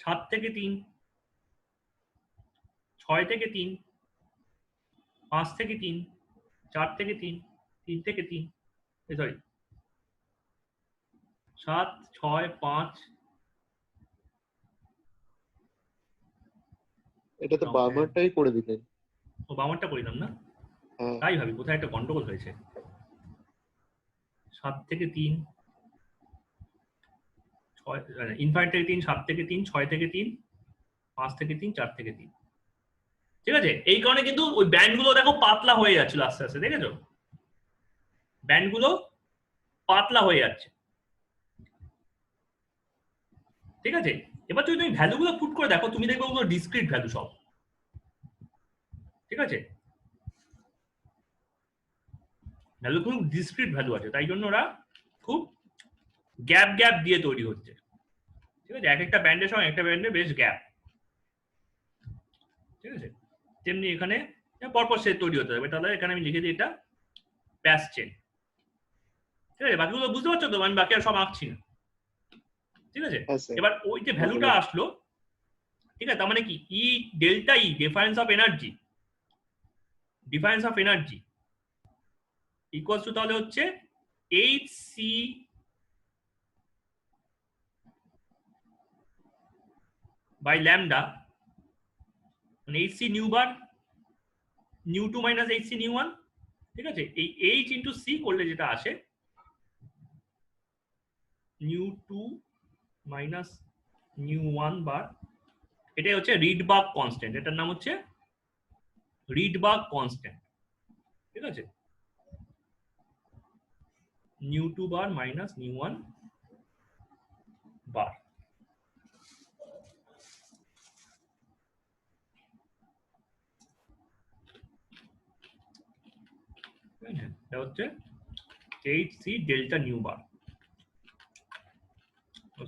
7 থেকে 3, 6 থেকে 3, 5 থেকে 3, 4 থেকে 3, 3 থেকে 3, সরি 7 6 5। এটা তো বামারটাই করে দিলেন। ও বামারটা করিলাম না, তাই ভাবি কোথায় একটা গন্ডগোল হয়েছে। 7 থেকে 3, 6 ইনফাইনাইট থেকে 3, 7 থেকে 3, 6 থেকে 3, 5 থেকে 3, 4 থেকে 3। ঠিক আছে, এই কারণে কিন্তু ওই ব্যান্ডগুলো দেখো পাতলা হয়ে যাচ্ছিল আস্তে আস্তে, দেখেছো? ব্যান্ডগুলো পাতলা হয়ে যাচ্ছে। ঠিক আছে, এবার তুমি ভ্যালুগুলো পুট করে দেখো, তুমি দেখবে ওগুলো ডিসক্রিট ভ্যালু সব। ঠিক আছে, ভ্যালু খুব ডিসক্রিট ভ্যালু আছে, তাই জন্য ওরা খুব গ্যাপ গ্যাপ দিয়ে তৈরি হচ্ছে। ঠিক আছে, এক একটা ব্যান্ডের সঙ্গে একটা ব্যান্ডের বেশ গ্যাপ। ঠিক আছে, তেমনি এখানে পরপর সে তৈরি হতে হবে। তাহলে এখানে আমি লিখে দিই এটা প্যাস চেন। ঠিক আছে, বাকিগুলো বুঝতে পারছো তো? আমি বাকি আর সব আঁকছি না। ঠিক আছে, এবার ওই যে ভ্যালুটা আসলো, ঠিক আছে, তার মানে কি E delta E difference of energy, difference of energy equals to তাহলে হচ্ছে এইচ সি বাই ল্যামডা, মানে H C nu bar nu two minus H C nu one. ঠিক আছে, এই এইচ ইন্টু সি করলে যেটা আসে nu two minus nu one bar, এটাই হচ্ছে রিডবার্গ কনস্ট্যান্ট, এটার নাম হচ্ছে রিডবার্গ কনস্ট্যান্ট। ঠিক আছে, nu two bar minus nu one bar. এটা হচ্ছে H C delta nu bar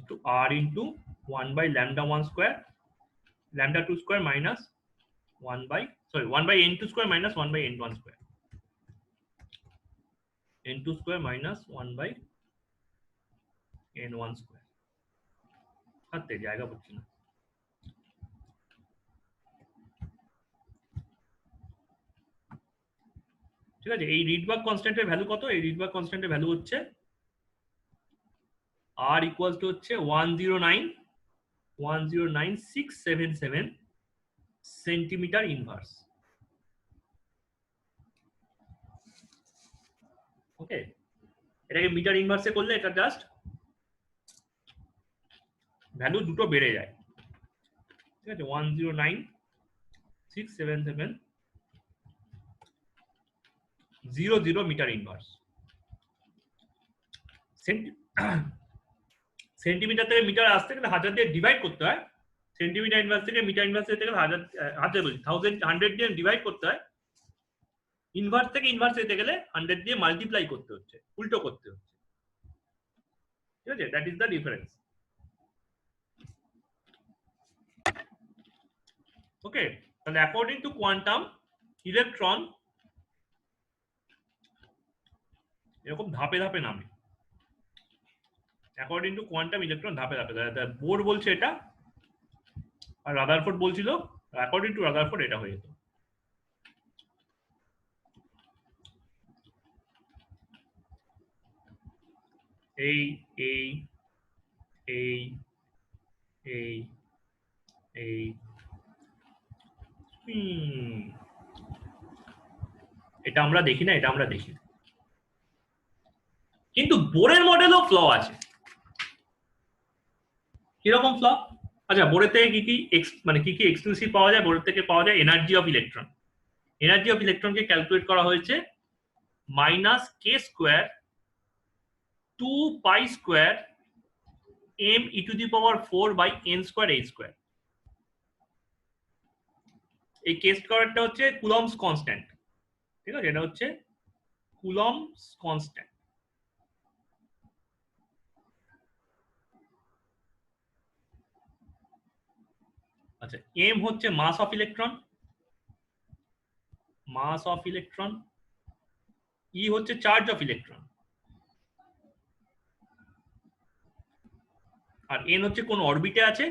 to r into 1 by lambda 1 square lambda 2 square minus 1 by 1 by n2 square minus 1 by n1 square, n2 square minus 1 by n1 square। হাতে জায়গা পাচ্ছি না। ঠিক আছে, এই রিডবার্গ কনস্ট্যান্টের ভ্যালু কত? এই রিডবার্গ কনস্ট্যান্টের ভ্যালু হচ্ছে r ইকুয়াল টু হচ্ছে 109,677 সেন্টিমিটার ইনভার্স। ওকে, এটাকে মিটার ইনভার্সে করলে এটা জাস্ট ভ্যালু দুটো বেড়ে যায়। ঠিক আছে, 109,677 মিটার ইনভার্স। সেন্টিমিটার থেকে মিটার আসতে গেলে 1000 দিয়ে ডিভাইড করতে হয়, সেন্টিমিটার ইনভার্স থেকে মিটার ইনভার্স যেতে গেলে 1000 বলছি 100 দিয়ে ডিভাইড করতে হয়, ইনভার্স থেকে ইনভার্স যেতে গেলে 100 দিয়ে মাল্টিপ্লাই করতে হচ্ছে, উল্টো করতে হচ্ছে। ঠিক আছে, দ্যাট ইজ দ্য ডিফারেন্স। ওকে, তাহলে অ্যাকর্ডিং টু কোয়ান্টাম ইলেকট্রন এরকম ধাপে ধাপে নামে, অ্যাকর্ডিং টু কোয়ান্টাম ইলেকট্রন ধাপে ধাপে। বোর বলছে এটা, আর রাদারফোর্ড বলছিল অ্যাকর্ডিং টু রাদারফোর্ড এটা হয়ে যেত। এই এই এই এই এই এটা আমরা দেখি না, এটা আমরা দেখি। কিন্তু বোরের মডেলও ফ্ল আছে। কিরকম ফ্ল? আচ্ছা, বোরের থেকে কি কি মানে কি কি এক্সক্লুসিভ পাওয়া যায়? বোরের থেকে পাওয়া যায় energy of electron. Energy of ইলেকট্রনকে ক্যালকুলেট করা হয়েছে minus K square 2 pi square m e to the power 4 by n square h square। এই কে স্কোয়ারটা হচ্ছে কুলম্বস কনস্ট্যান্ট। ঠিক আছে, এটা হচ্ছে কুলম্বস কনস্ট্যান্ট। আচ্ছা, m হচ্ছে mass of electron, mass of electron. e হচ্ছে চার্জ অফ ইলেকট্রন, আর n হচ্ছে কোন অরবিটে আছে,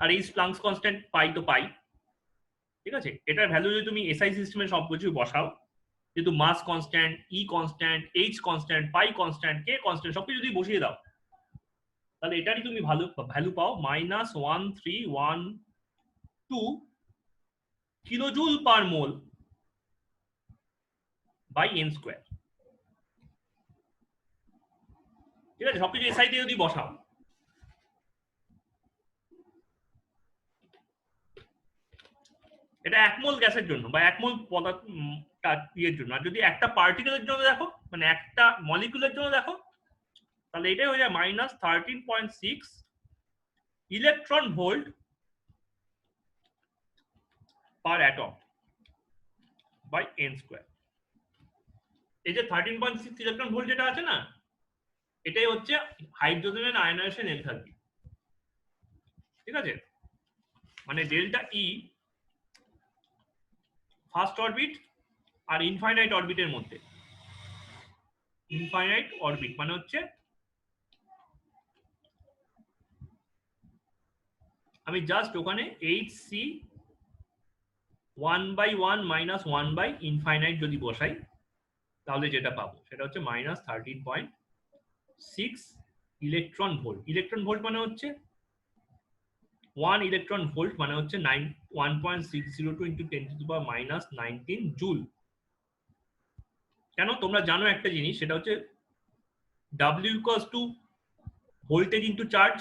আর এই প্লাঙ্কস কনস্ট্যান্ট পাই তো পাই। ঠিক আছে, এটার ভ্যালু যদি তুমি এসআই সিস্টেমে সব কিছু বসাও, যেহেতু mass constant, E constant, H constant, pi constant, K constant, সবকিছু যদি বসিয়ে দাও তাহলে এটারই তুমি ভ্যালু পাও minus 1312 kilojoule per mole by N square. ঠিক আছে, সবকিছু এসআই তে যদি বসাও, এটা 1 মোল গ্যাসের জন্য বা 1 মোল পদার্থ ইয়ের জন্য। আর যদি একটা পার্টিকেলের জন্য দেখো, মানে একটা মলিকুলের জন্য দেখো, তাহলে এটাই হয়ে যায় minus 13.6 electron volt per atom by N square. এই যে 13.6 ইলেকট্রন ভোল্ট যেটা আছে না, এটাই হচ্ছে হাইড্রোজেনের আয়নাইজেশন এনথালপি। ঠিক আছে, মানে ডেল্টা ই ফার্স্ট অরবিট আর ইনফাইনাইট অরবিটের মধ্যে। ইনফাইনাইট অরবিট মানে হচ্ছে আমি জাস্ট ওখানে hc 1/1 মাইনাস 1/ইনফাইনাইট যদি বসাই তাহলে যেটা পাবো সেটা হচ্ছে -13.6 ইলেকট্রন ভোল্ট। ইলেকট্রন ভোল্ট মানে হচ্ছে 1 ইলেকট্রন ভোল্ট মানে হচ্ছে 1.602 × 10⁻⁻19 জুল। কেন তোমরা জানো একটা জিনিস, সেটা হচ্ছে W = ভোল্টেজ ইনটু চার্জ,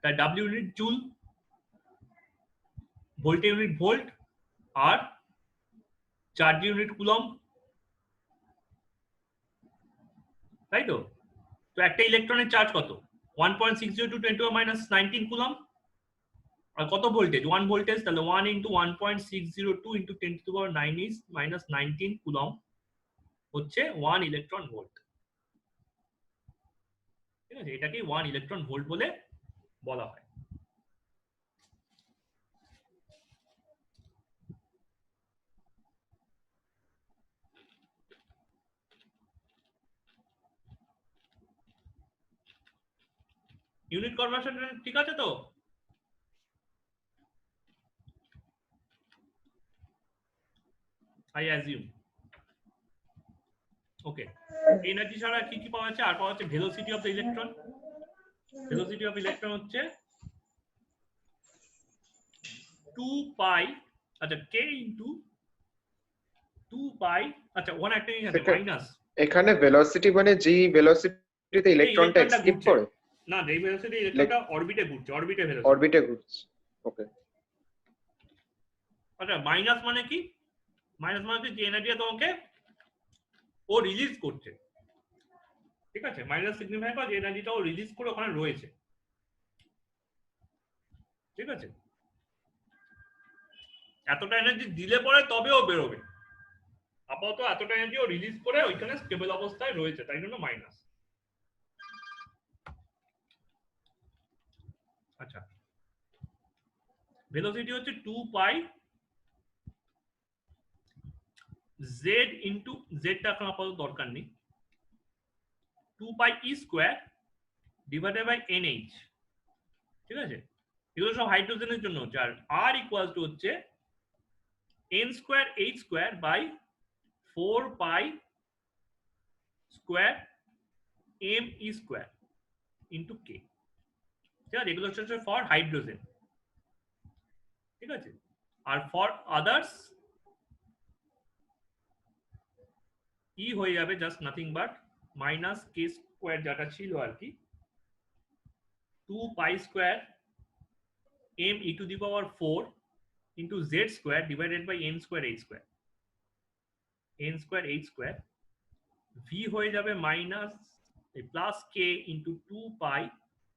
তাই W unit joule, voltage unit volt, আর চার্জ ইউনিট কুলম্ব, তাই তো? তো একটা ইলেকট্রনের চার্জ কত? 1.602 × 10⁻⁻19 কুলম্ব। আর কত ভোল্টেজ? 1 ভোল্টেজ, তাহলে 1 × 1.602 × 10⁻⁻19 কুলম্ব হচ্ছে 1 ইলেকট্রন ভোল্ট। ঠিক আছে, এটাকে 1 ইলেকট্রন ভোল্ট বলে বলা হয়। ইউনিট কনভার্সন ঠিক আছে তো? I assume. ওকে, এনার্জি ছাড়া কি কি পাওয়া যাচ্ছে? আর পাওয়া যাচ্ছে velocity of the electron. Velocity of electron হচ্ছে 2 পাই, আচ্ছা k ইনটু 2 পাই, আচ্ছা ওখানে একটা জিনিস আছে মাইনাস। এখানে ভেলোসিটি মানে যে ভেলোসিটিতে ইলেকট্রনটা এস্কেপ করে, না যেই ভেলোসিটি ইলেকট্রনটা অরবিটে ঘুরছে, অরবিটে ভেলোসিটি, অরবিটে ঘুরছে। ওকে, আচ্ছা মাইনাস মানে কি? মাইনাস মানে যে এনার্জিটা তোমাকে ও রিলিজ করছে, ঠিক আছে? মাইনাস সিগনিফাই করে যে এনার্জিটা ও রিলিজ করে ওখানে রয়েছে, ঠিক আছে? এতটা এনার্জি দিলে পরে তবে ও বেরোবে, আপাতত এতটা এনার্জি ও রিলিজ করে ওইখানে স্টেবল অবস্থায় রয়েছে, তাই জন্য মাইনাস। আচ্ছা, ভেলোসিটি হচ্ছে 2 পাই z ইনটু জেডটা এখন আপাতত দরকার নেই, 2 pi E square divided by NH, ঠিক আছে? এগুলো সব হাইড্রোজেনের জন্য হচ্ছে। আর r ইকুয়াল টু হচ্ছে n square h square by 4 pi square m E square into k, ঠিক আছে? এগুলো হচ্ছে ফর হাইড্রোজেন, ঠিক আছে? আর ফর আদার্স ই হয়ে যাবে just nothing but minus K square, যেটা ছিল আর কি, 2 pi square m e to the power 4 into Z square divided by n square h square, n square h square. V হয়ে যাবে minus plus K into 2 pi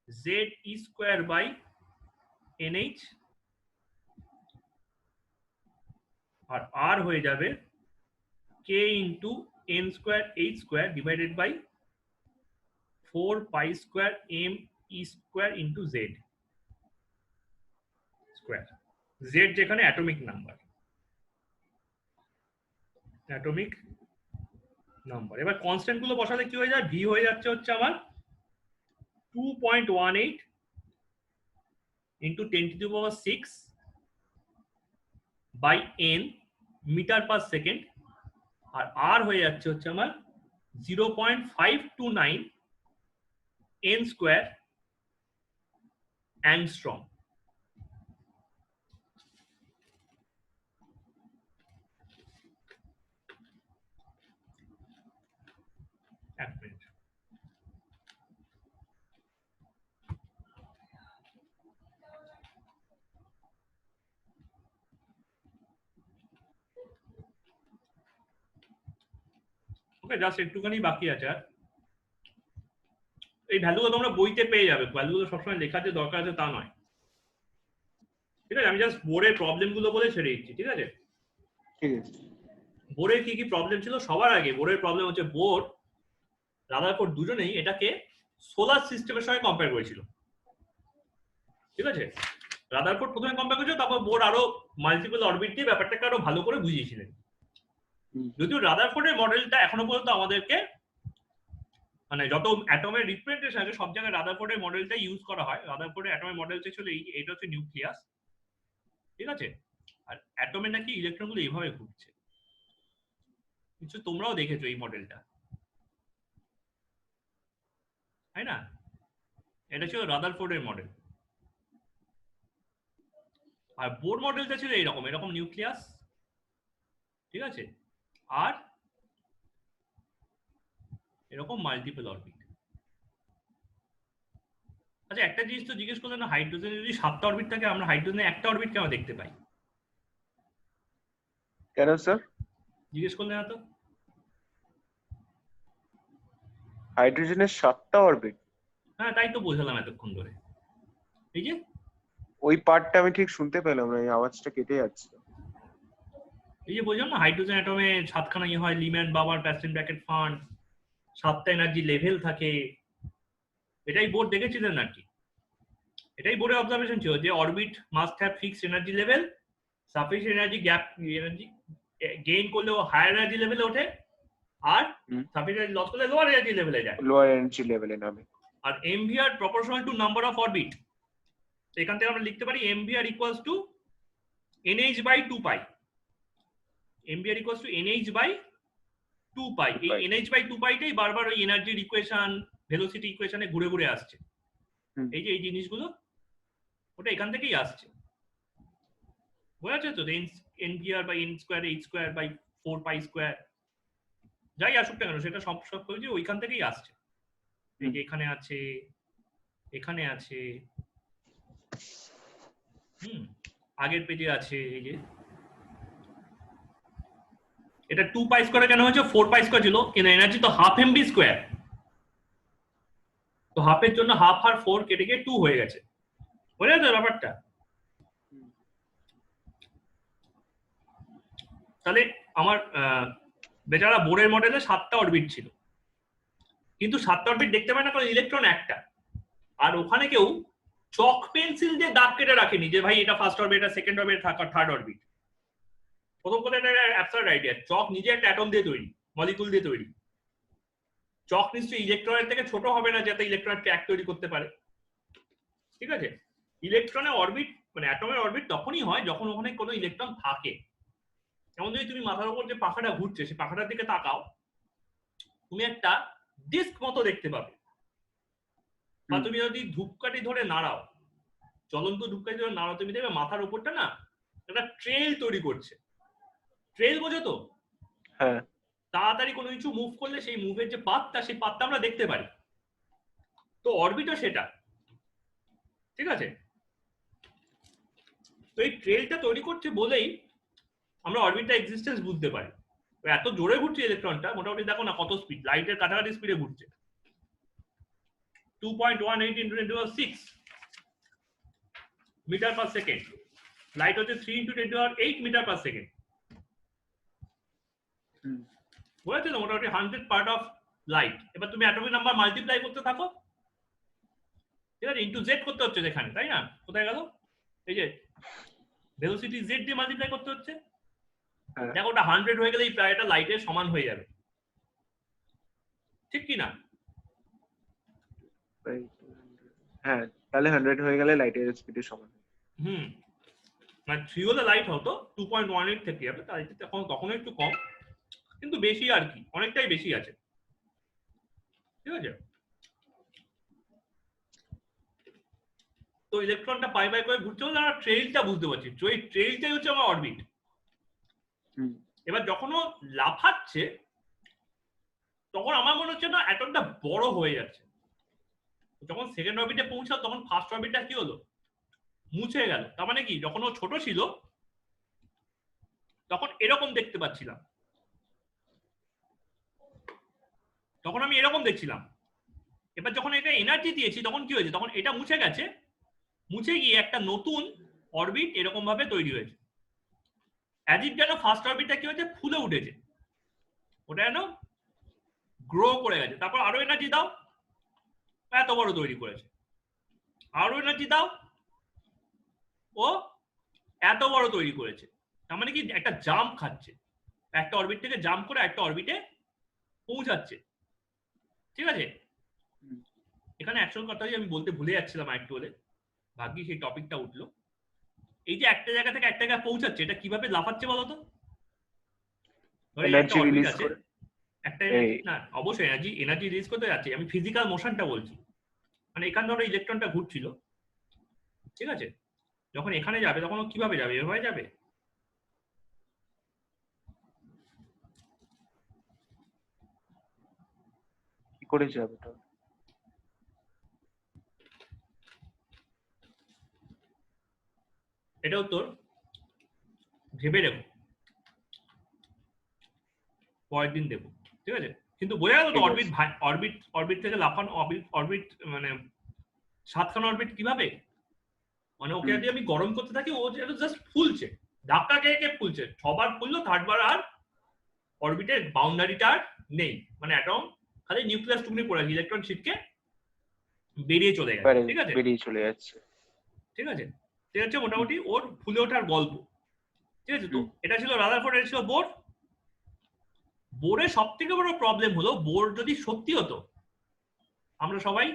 Z e square by NH, আর আর হয়ে যাবে K into n square h square divided by 4 pi square m E square into Z square. Z যেখানে অ্যাটমিক নাম্বার, অ্যাটমিক নাম্বার। এবার কনস্ট্যান্ট গুলো বসালে কি হয়ে যায়? ভি হয়ে যাচ্ছে হচ্ছে আমার 2.18 into 10⁻6 by n metre per second, আর আর হয়ে যাচ্ছে হচ্ছে আমার 0.529 n স্কোয়ার অ্যাংস্ট্রম। এক মিনিট, ওকে জাস্ট একটুখানি বাকি আছে। আর এই ভ্যালুগুলো তোমরা বইতে পেয়ে যাবে, ভ্যালুগুলো সবসময় লেখার যে দরকার আছে তা নয়, ঠিক আছে? আমি জাস্ট বোর্ডের প্রবলেম গুলো বলে ছেড়ে দিচ্ছি, ঠিক আছে? ঠিক আছে। বোর্ডের কি কি প্রবলেম ছিল? সবার আগে বোর্ডের প্রবলেম হচ্ছে বোর্ড রাদারফোর্ড দুজনেই এটাকে সোলার সিস্টেমের সঙ্গে কম্পেয়ার করেছিল, ঠিক আছে? রাদারফোর্ড প্রথমে কম্পেয়ার করেছিল, তারপর বোর্ড আরো মাল্টিপল অরবিট দিয়ে ব্যাপারটাকে আরো ভালো করে বুঝিয়েছিলেন। যদিও রাদারফোর্ডের মডেলটা এখনো পর্যন্ত আমাদেরকে মানে যত অ্যাটমের রিপ্রেজেন্টেশন আছে সব জায়গায় রাদারফোর্ডের মডেলটা ইউজ করা হয়। রাদারফোর্ডের অ্যাটমের মডেলটা ছিল এইটা হচ্ছে নিউক্লিয়াস, ঠিক আছে? আর অ্যাটমে নাকি ইলেকট্রনগুলো এইভাবে ঘুরছে, কিছু তোমরাও দেখেছো এই মডেলটা, তাই না? এটা ছিল রাদারফোর্ডের মডেল। আর বোর মডেলটা ছিল এরকম এরকম নিউক্লিয়াস, ঠিক আছে, আর এরকম মাল্টিপল অরবিট। আচ্ছা একটা জিনিস তো জিজ্ঞেস করলেন না, হাইড্রোজেনের যদি 7টা অরবিট থাকে আমরা হাইড্রোজেনের একটা অরবিট কেন দেখতে পাই? কেন স্যার? জিজ্ঞেস করলেন না তো? হাইড্রোজেনের 7টা অরবিট? হ্যাঁ তাই তো বোঝালাম এতক্ষণ ধরে। এই যে ওই পার্টটা আমি ঠিক শুনতে পেলাম না, এই আওয়াজটা কেটে যাচ্ছে। বললাম না হাইড্রোজেন অ্যাটমে 7খানা ইয়ে হয়, Lyman Balmer Paschen Brackett Pfund, 7টা এনার্জি লেভেল থাকে। এটাই বোর্ড দেখেছিলেন নাকি? এটাই বোর্ডের অবজারভেশন ছিল যে orbit must have fixed energy level, sufficient energy gap energy gain করলেও হায়ার এনার্জি লেভেলে ওঠে, আর সাফিসিয়েন্ট লস করলে লোয়ার এনার্জি লেভেলে যায়, লোয়ার এনার্জি লেভেলে নামে। আর MVR proportional to number of orbit. এখান থেকে আমরা লিখতে পারি MVR equals to NH by 2 pi. MVR equals to NH by 2 pi. এই এনএইচ বাই 2 পাইটাই বারবার ওই এনার্জির ইকুয়েশন, ভেলোসিটি ইকুয়েশনে ঘুরে ঘুরে আসছে। এই যে এই জিনিসগুলো ওটা এখান থেকেই আসছে, বোঝা যাচ্ছে তো? NVR by N square H square by 4 pi square যাই আসুক না কেন সেটা সব ওইখান থেকেই আসছে। এই যে এখানে আছে, এখানে আছে, আগের পেজে আছে। এই যে এটা 2 পাই স্কোয়ার কেন হয়েছে? 4 পাই স্কোয়ার ছিল, কিন্তু এনার্জি তো হাফ এমভি স্কোয়ার, তো হাফের জন্য হাফ আর 4 কেটে গিয়ে 2 হয়ে গেছে, বোঝা যাচ্ছে ব্যাপারটা? তাহলে আমার বেচারা বোরের মডেলে 7টা অরবিট ছিল, কিন্তু 7টা অরবিট দেখতে পায় না কারণ ইলেকট্রন একটা। আর ওখানে কেউ চক পেন্সিল দিয়ে দাগ কেটে রাখেনি যে ভাই এটা ফার্স্ট অরবিট, এটা সেকেন্ড অরবিট, থার্ড অরবিট। প্রথম কথা এটা অ্যাবসার্ড আইডিয়া। চক নিজে একটা অ্যাটম দিয়ে তৈরি, মলিকুল দিয়ে তৈরি। চক নিশ্চয়ই ইলেকট্রনের থেকে ছোট হবে না যাতে ইলেকট্রনের ট্র্যাক তৈরি করতে পারে, ঠিক আছে? ইলেকট্রনের অরবিট মানে অ্যাটমের অরবিট তখনই হয় যখন ওখানে কোনো ইলেকট্রন থাকে। যেমন যদি তুমি মাথার উপর যে পাখাটা ঘুরছে সেই পাখাটার দিকে তাকাও, তুমি একটা ডিস্ক মতো দেখতে পাবে। বা তুমি যদি ধূপকাঠি ধরে নাড়াও, জ্বলন্ত ধূপকাঠি ধরে নাড়াও, তুমি দেখবে মাথার উপরটা না একটা ট্রেল তৈরি করছে। ট্রেল বোঝো তো? হ্যাঁ। তাড়াতাড়ি কোনো কিছু মুভ করলে সেই মুভের যে পাথটা, সেই পাথটা আমরা দেখতে পারি। তো অরবিটও সেটা, ঠিক আছে? তো এই ট্রেলটা তৈরি করছে বলেই আমরা অরবিটটা এক্সিস্টেন্স বুঝতে পারি। এত জোরে ঘুরছে ইলেকট্রনটা, মোটামুটি দেখো না কত স্পিড, লাইটের কাছাকাছি স্পিডে ঘুরছে। 2.18 × 10⁶ মিটার পার সেকেন্ড। লাইট হচ্ছে 3 × 10⁸ মিটার পার সেকেন্ড। বুঝেছো তো? মোটামুটি 100 পার্ট অফ লাইট। এবার তুমি অ্যাটমিক নাম্বার মাল্টিপ্লাই করতে থাকো, ঠিক আছে? ইনটু জেড করতে হচ্ছে যেখানে, তাই না? কোথায় গেল? এই যে ভেলোসিটি জেড দিয়ে মাল্টিপ্লাই করতে হচ্ছে। দেখো ওটা 100 হয়ে গেলেই প্রায় এটা লাইটের সমান হয়ে যাবে, ঠিক কি না? হ্যাঁ, তাহলে 100 হয়ে গেলে লাইটের স্পিডের সমান। মানে 3 হলে লাইট হতো 2.18 থেকে যাবে, তাই তখন একটু কম, কিন্তু বেশি আর কি, অনেকটাই বেশি আছে, ঠিক আছে? তো ইলেকট্রনটা পাই বাই করে ঘুরছে বলে আমরা ট্রেইলটা বুঝতে পারছি। ট্রেইলটাই হচ্ছে আমার অরবিট। এবার যখন ও লাফাচ্ছে তখন আমার মনে হচ্ছে না অ্যাটমটা বড় হয়ে যাচ্ছে। যখন সেকেন্ড অরবিটে পৌঁছাল তখন ফার্স্ট অরবিটটা কি হলো? মুছে গেল। তার মানে কি, যখন ও ছোট ছিল তখন এরকম দেখতে পাচ্ছিলাম, তখন আমি এরকম দেখছিলাম। এবার যখন এটা এনার্জি দিয়েছি তখন কি হয়েছে? তখন এটা মুছে গেছে, মুছে গিয়ে একটা নতুন অরবিট এরকম ভাবে তৈরি হয়েছে। অ্যাজ ইফ যেন ফার্স্ট অরবিটটা কি হয়েছে? ফুলে উঠেছে, ওটা যেন গ্রো করে গেছে। তারপর আরো এনার্জি দাও, এত বড় তৈরি করেছে। আরো এনার্জি দাও, ও এত বড় তৈরি করেছে। তার মানে কি, একটা জাম্প খাচ্ছে, একটা অরবিট থেকে জাম্প করে একটা অরবিটে পৌঁছাচ্ছে, ঠিক আছে? হুম। এখানে অ্যাকচুয়াল কথা আমি বলতে ভুলে যাচ্ছিলাম একটু বলে, ভাগ্যি সেই টপিকটা উঠলো। এই যে একটা জায়গা থেকে একটা জায়গায় পৌঁছাচ্ছে, এটা কিভাবে লাফাচ্ছে বলতো? ধরে একটা এনার্জি অরবিট রিলিজ আছে, করে। একটা এই না অবশ্যই এনার্জি রিলিজ করতে যাচ্ছে, আমি ফিজিক্যাল মোশনটা বলছি। মানে এখানে ধরো ইলেকট্রনটা ঘুরছিল, ঠিক আছে? যখন এখানে যাবে তখন ও কিভাবে যাবে? এভাবে যাবে? কি করে যাবে তো? এটা উত্তর ভেবে দেখো, পরের দিন দেবো, ঠিক আছে? কিন্তু বোঝা গেল তো ঠিক আছে। অরবিট অরবিট অরবিট থেকে লাফানো, অরবিট মানে 7খানা অরবিট কিভাবে, মানে ওকে যদি আমি গরম করতে থাকি ও জাস্ট ফুলছে, ধাক্কা খেয়ে খেয়ে ফুলছে, 6বার ফুললো, 3rd বার আর অরবিটের বাউন্ডারিটা আর নেই, মানে অ্যাটম খালি নিউক্লিয়াস টুকনি পড়ে আছে, ইলেকট্রন ছিটকে বেরিয়ে চলে গেছে, ঠিক আছে? বেরিয়ে চলে যাচ্ছে। ঠিক আছে, এটা হচ্ছে মোটামুটি ওর ফুলে ওঠার গল্প, ঠিক আছে? তো এটা ছিল রাদারফোর্ড, এটা ছিল বোর। বোরের সব থেকে বড় প্রবলেম হলো, বোর যদি সত্যি হতো, আমরা সবাই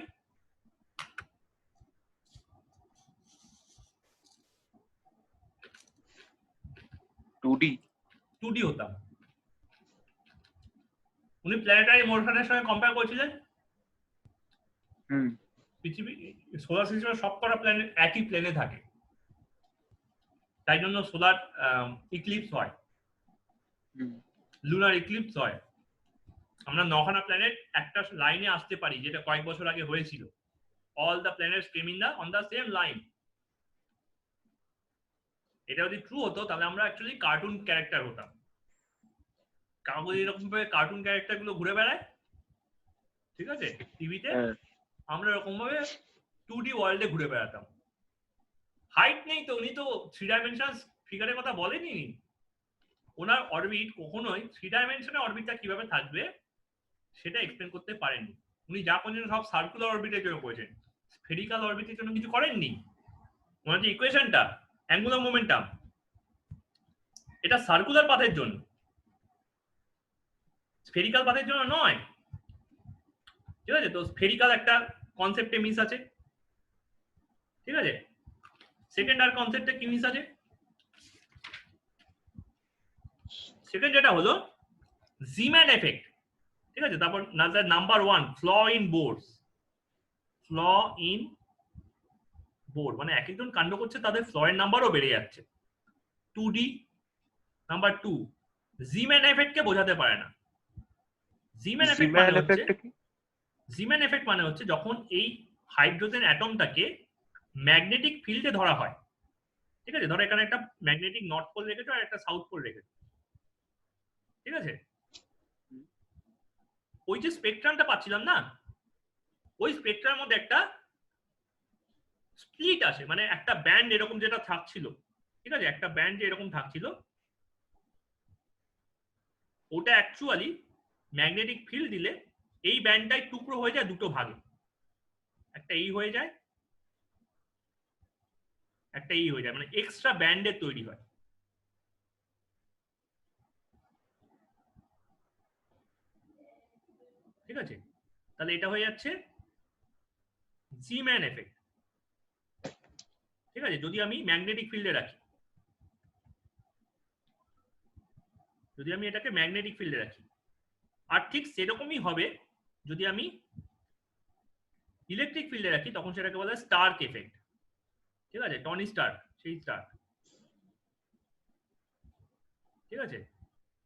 2D হতাম। উনি প্ল্যানেটারি মোশনের সঙ্গে কম্পেয়ার করেছিলেন। পৃথিবী সোলার সিস্টেমের সবকটা প্ল্যানেট একই প্লেনে থাকে, তাই জন্য সোলার ইক্লিপস হয়, লুনার ইক্লিপস হয়। আমরা 9খানা প্ল্যানেট একটা লাইনে আসতে পারি, যেটা কয়েক বছর আগে হয়েছিল। All the planets came in on the same line. এটা যদি ট্রু হতো তাহলে আমরা অ্যাকচুয়ালি কার্টুন ক্যারেক্টার হতাম। কাগজে এরকম ভাবে কার্টুন ক্যারেক্টার গুলো ঘুরে বেড়ায়, ঠিক আছে, টিভিতে, আমরা এরকম ভাবে 2D ওয়ার্ল্ডে ঘুরে বেড়াতাম। হাইট নেই তো, উনি তো 3 ডাইমেনশন ফিগারের কথা বলেনি। ওনার অরবিট কখনোই 3 ডাইমেনশনে অরবিটটা কিভাবে থাকবে সেটা এক্সপ্লেন করতে পারেননি। উনি যা করেছেন সব সার্কুলার অরবিটের জন্য করেছেন, স্ফেরিক্যাল অরবিটের জন্য কিছু করেননি। ওনার যে ইকুয়েশনটা অ্যাঙ্গুলার মোমেন্টাম, এটা সার্কুলার পাথের জন্য, স্ফেরিক্যাল পাথের জন্য নয়, ঠিক আছে? তো স্ফেরিক্যাল একটা কনসেপ্টে মিস আছে, ঠিক আছে? সেকেন্ড আর কনসেপ্টে কি মিস আছে? সেকেন্ড যেটা হলো জিম্যান এফেক্ট, ঠিক আছে? তারপর number 1 flaw in Bohr's, flaw in Bohr মানে এক একজন কাণ্ড করছে, তাদের ফ্লয়ের নাম্বারও বেড়ে যাচ্ছে। 2D। নাম্বার 2 জিম্যান এফেক্ট কে বোঝাতে পারে না। জিম্যান এফেক্ট মানে হচ্ছে, জিম্যান এফেক্ট মানে হচ্ছে যখন এই হাইড্রোজেন অ্যাটমটাকে ম্যাগনেটিক ফিল্ডে ধরা হয়, ঠিক আছে? ধরো এখানে একটা ম্যাগনেটিক নর্থ পোল রেখেছো আর একটা সাউথ পোল রেখেছো, ঠিক আছে? ওই যে স্পেকট্রামটা পাচ্ছিলাম না, ওই স্পেকট্রামের মধ্যে একটা স্প্লিট আসে, মানে একটা ব্যান্ড এরকম যেটা থাকছিল, ঠিক আছে? একটা ব্যান্ড যে এরকম থাকছিল, ওটা অ্যাকচুয়ালি ম্যাগনেটিক ফিল্ড দিলে এই ব্যান্ডটাই টুকরো হয়ে যায় দুটো ভাগে, একটা এই হয়ে যায়, একটা এই হয়ে যায়, মানে এক্সট্রা ব্যান্ডের তৈরি হয়। ঠিক আছে, তাহলে এটা হয়ে যাচ্ছে জিম্যান এফেক্ট, ঠিক আছে? যদি আমি ম্যাগনেটিক ফিল্ডে রাখি, যদি আমি এটাকে ম্যাগনেটিক ফিল্ডে রাখি, আর ঠিক সেরকমই হবে যদি আমি ইলেকট্রিক ফিল্ডে রাখি, তখন সেটাকে বলা হয় স্টার্ক এফেক্ট, ঠিক আছে? টনি স্টার্ক, সেই স্টার্ক, ঠিক আছে?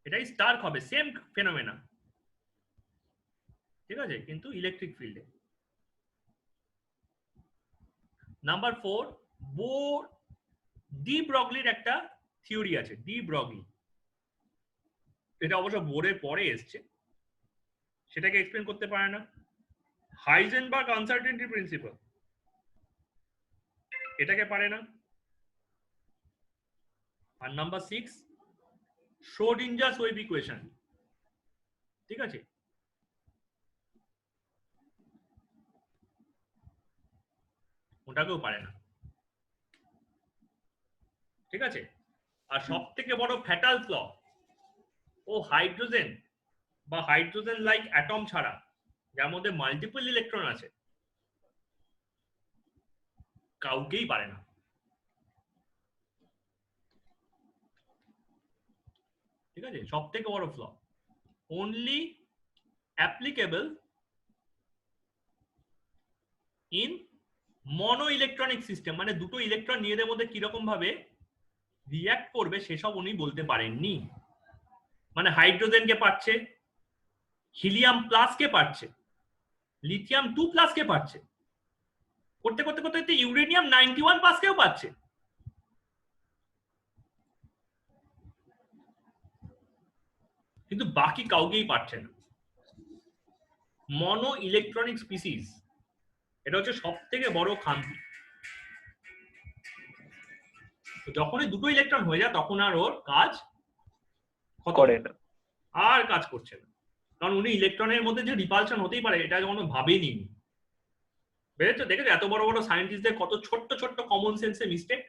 এটাই স্টার্ক হবে, সেম ফেনোমেনা, ঠিক আছে, কিন্তু ইলেকট্রিক ফিল্ডে। নাম্বার 4 বোর, ডি ব্রগলির একটা থিওরি আছে, ডি ব্রগলি, এটা অবশ্য বোরের পরে এসছে, সেটাকে এক্সপ্লেন করতে পারে না। হাইজেনবার্গ আনসার্টেনটি প্রিন্সিপাল, এটাকে পারে না। আর নাম্বার 6 শ্রোডিঞ্জারস ওয়েভ ইকুয়েশন, ঠিক আছে? ওটাকেও পারে না, ঠিক আছে? আর সব থেকে বড় ফ্যাটাল ফ্ল, ও হাইড্রোজেন বা হাইড্রোজেন লাইক অ্যাটম ছাড়া যার মধ্যে মাল্টিপল ইলেকট্রন আছে কাউকেই পারে না। ঠিক আছে, সব থেকে বড় flaw. only applicable in mono electronic system, মানে দুটো ইলেকট্রন নিজেদের মধ্যে কিরকম ভাবে রিঅ্যাক্ট করবে সেসব উনি বলতে পারেননি। মানে হাইড্রোজেনকে পাচ্ছে, হিলিয়াম প্লাসকে পাচ্ছে, লিথিয়াম 2 প্লাসকে পাচ্ছে, করতে করতে করতে ইউরেনিয়াম 91 প্লাসকেও পাচ্ছে। কিন্তু বাকি কাউকেই পাচ্ছে না। মনো ইলেকট্রনিক স্পিসিস, এটা হচ্ছে সব থেকে বড় খামতি। যখনই দুটো ইলেকট্রন হয়ে যায় তখন আর ওর কাজ করে না। আর কাজ করছে না, কারণ উনি ইলেকট্রনের মধ্যে যে রিপালশন হতেই পারে এটা কখনো ভাবেনি। বুঝেছো? দেখেছো এত বড় বড় সায়েন্টিস্টদের কত ছোট্ট ছোট্ট কমন সেন্সে মিস্টেক।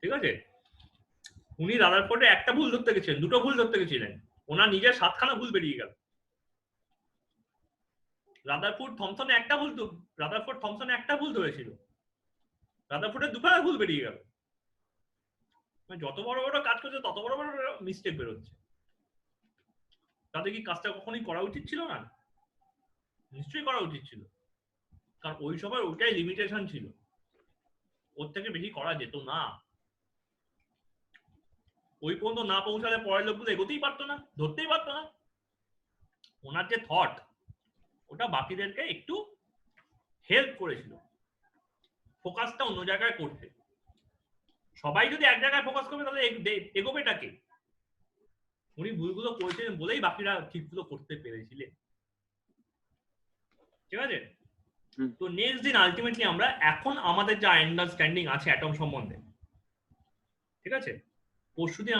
ঠিক আছে, উনি রাদারফোর্ডে একটা ভুল ধরতে গেছিলেন, দুটো ভুল ধরতে গেছিলেন, ওনার নিজের 7খানা ভুল বেরিয়ে গেল। রাদারফোর্ড থমসনে একটা ভুল ধরেছিল, রাদারফোর্ডের 2খানা ভুল বেরিয়ে গেল। মানে যত বড় বড় কাজ করছে তত বড় বড় মিস্টেক বেরোচ্ছে। তাদের কি কাজটা কখনোই করা উচিত ছিল না? নিশ্চয়ই করা উচিত ছিল, কারণ ওই সময় ওইটাই লিমিটেশন ছিল, ওর থেকে বেশি করা যেত না। ওই পর্যন্ত না পৌঁছালে পরের লোকগুলো এগোতেই পারতো না, ধরতেই পারতো না। ওনার যে থট ওটা বাকিদেরকে একটু হেল্প করেছিল ফোকাসটা অন্য জায়গায় করতে। সবাই যদি এক জায়গায় ফোকাস করবে তাহলে এগোবেটাকে। উনি ভুলগুলো করেছিলেন বলেই বাকিরা ঠিকগুলো করতে পেরেছিলেন। ঠিক আছে, তো নেক্সট দিন আলটিমেটলি আমরা এখন আমাদের যে আন্ডারস্ট্যান্ডিং আছে অ্যাটম সম্বন্ধে, ঠিক আছে, পরশুদিন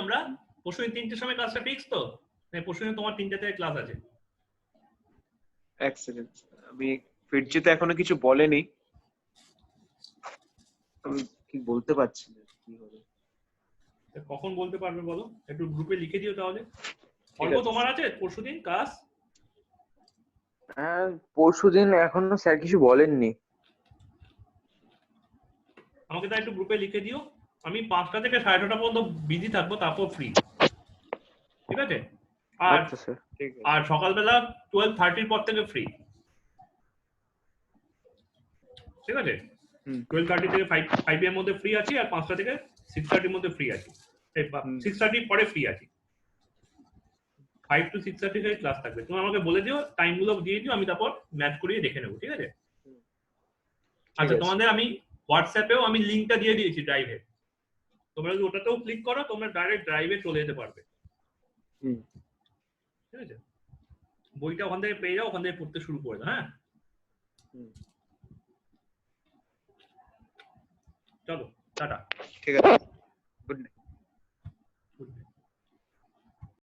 3টের সময় ক্লাসটা ফিক্স তো? পরশুদিন তোমার 3টে থেকে ক্লাস আছে। এক্সেলেন্ট। আমি ফিরজিতে এখনো কিছু বলেনি, আমি কি বলতে পারছি না কি হবে। কখন বলতে পারবে বলো, একটু গ্রুপে লিখে দিও তাহলে। ঠিক অল্প আছে। তোমার আছে পরশুদিন ক্লাস? হ্যাঁ, পরশুদিন এখনো স্যার কিছু বলেননি। আমাকে তাই একটু গ্রুপে লিখে দিও। আমি 5টা থেকে 6:30 পর্যন্ত বিজি থাকবো, তারপর ফ্রি। ঠিক আছে, আর আচ্ছা স্যার, ঠিক আছে। আর সকালবেলা 12:30 পর থেকে ফ্রি। ঠিক আছে, 12:30 থেকে 5 এর মধ্যে ফ্রি আছি, আর 5টা থেকে 6:30 এর মধ্যে ফ্রি আছি। 6:30 পরে ফ্রি আছি। 5 to 6:30 থেকে ক্লাস থাকবে। তুমি আমাকে বলে দিও, টাইমগুলো দিয়ে দিও, আমি তারপর ম্যাচ করিয়ে দেখে নেবো। ঠিক আছে? আচ্ছা, তোমাদের আমি হোয়াটসঅ্যাপেও আমি লিংকটা দিয়ে দিয়েছি ড্রাইভে। তোমরা যদি ওটাতেও ক্লিক করো তোমরা ডাইরেক্ট ড্রাইভে চলে যেতে পারবে। ঠিক আছে, বইটা ওখান থেকে পেয়ে যাও, ওখান থেকে পড়তে শুরু করে দাও। হ্যাঁ, চলো টাটা। ঠিক আছে, গুড নাইট।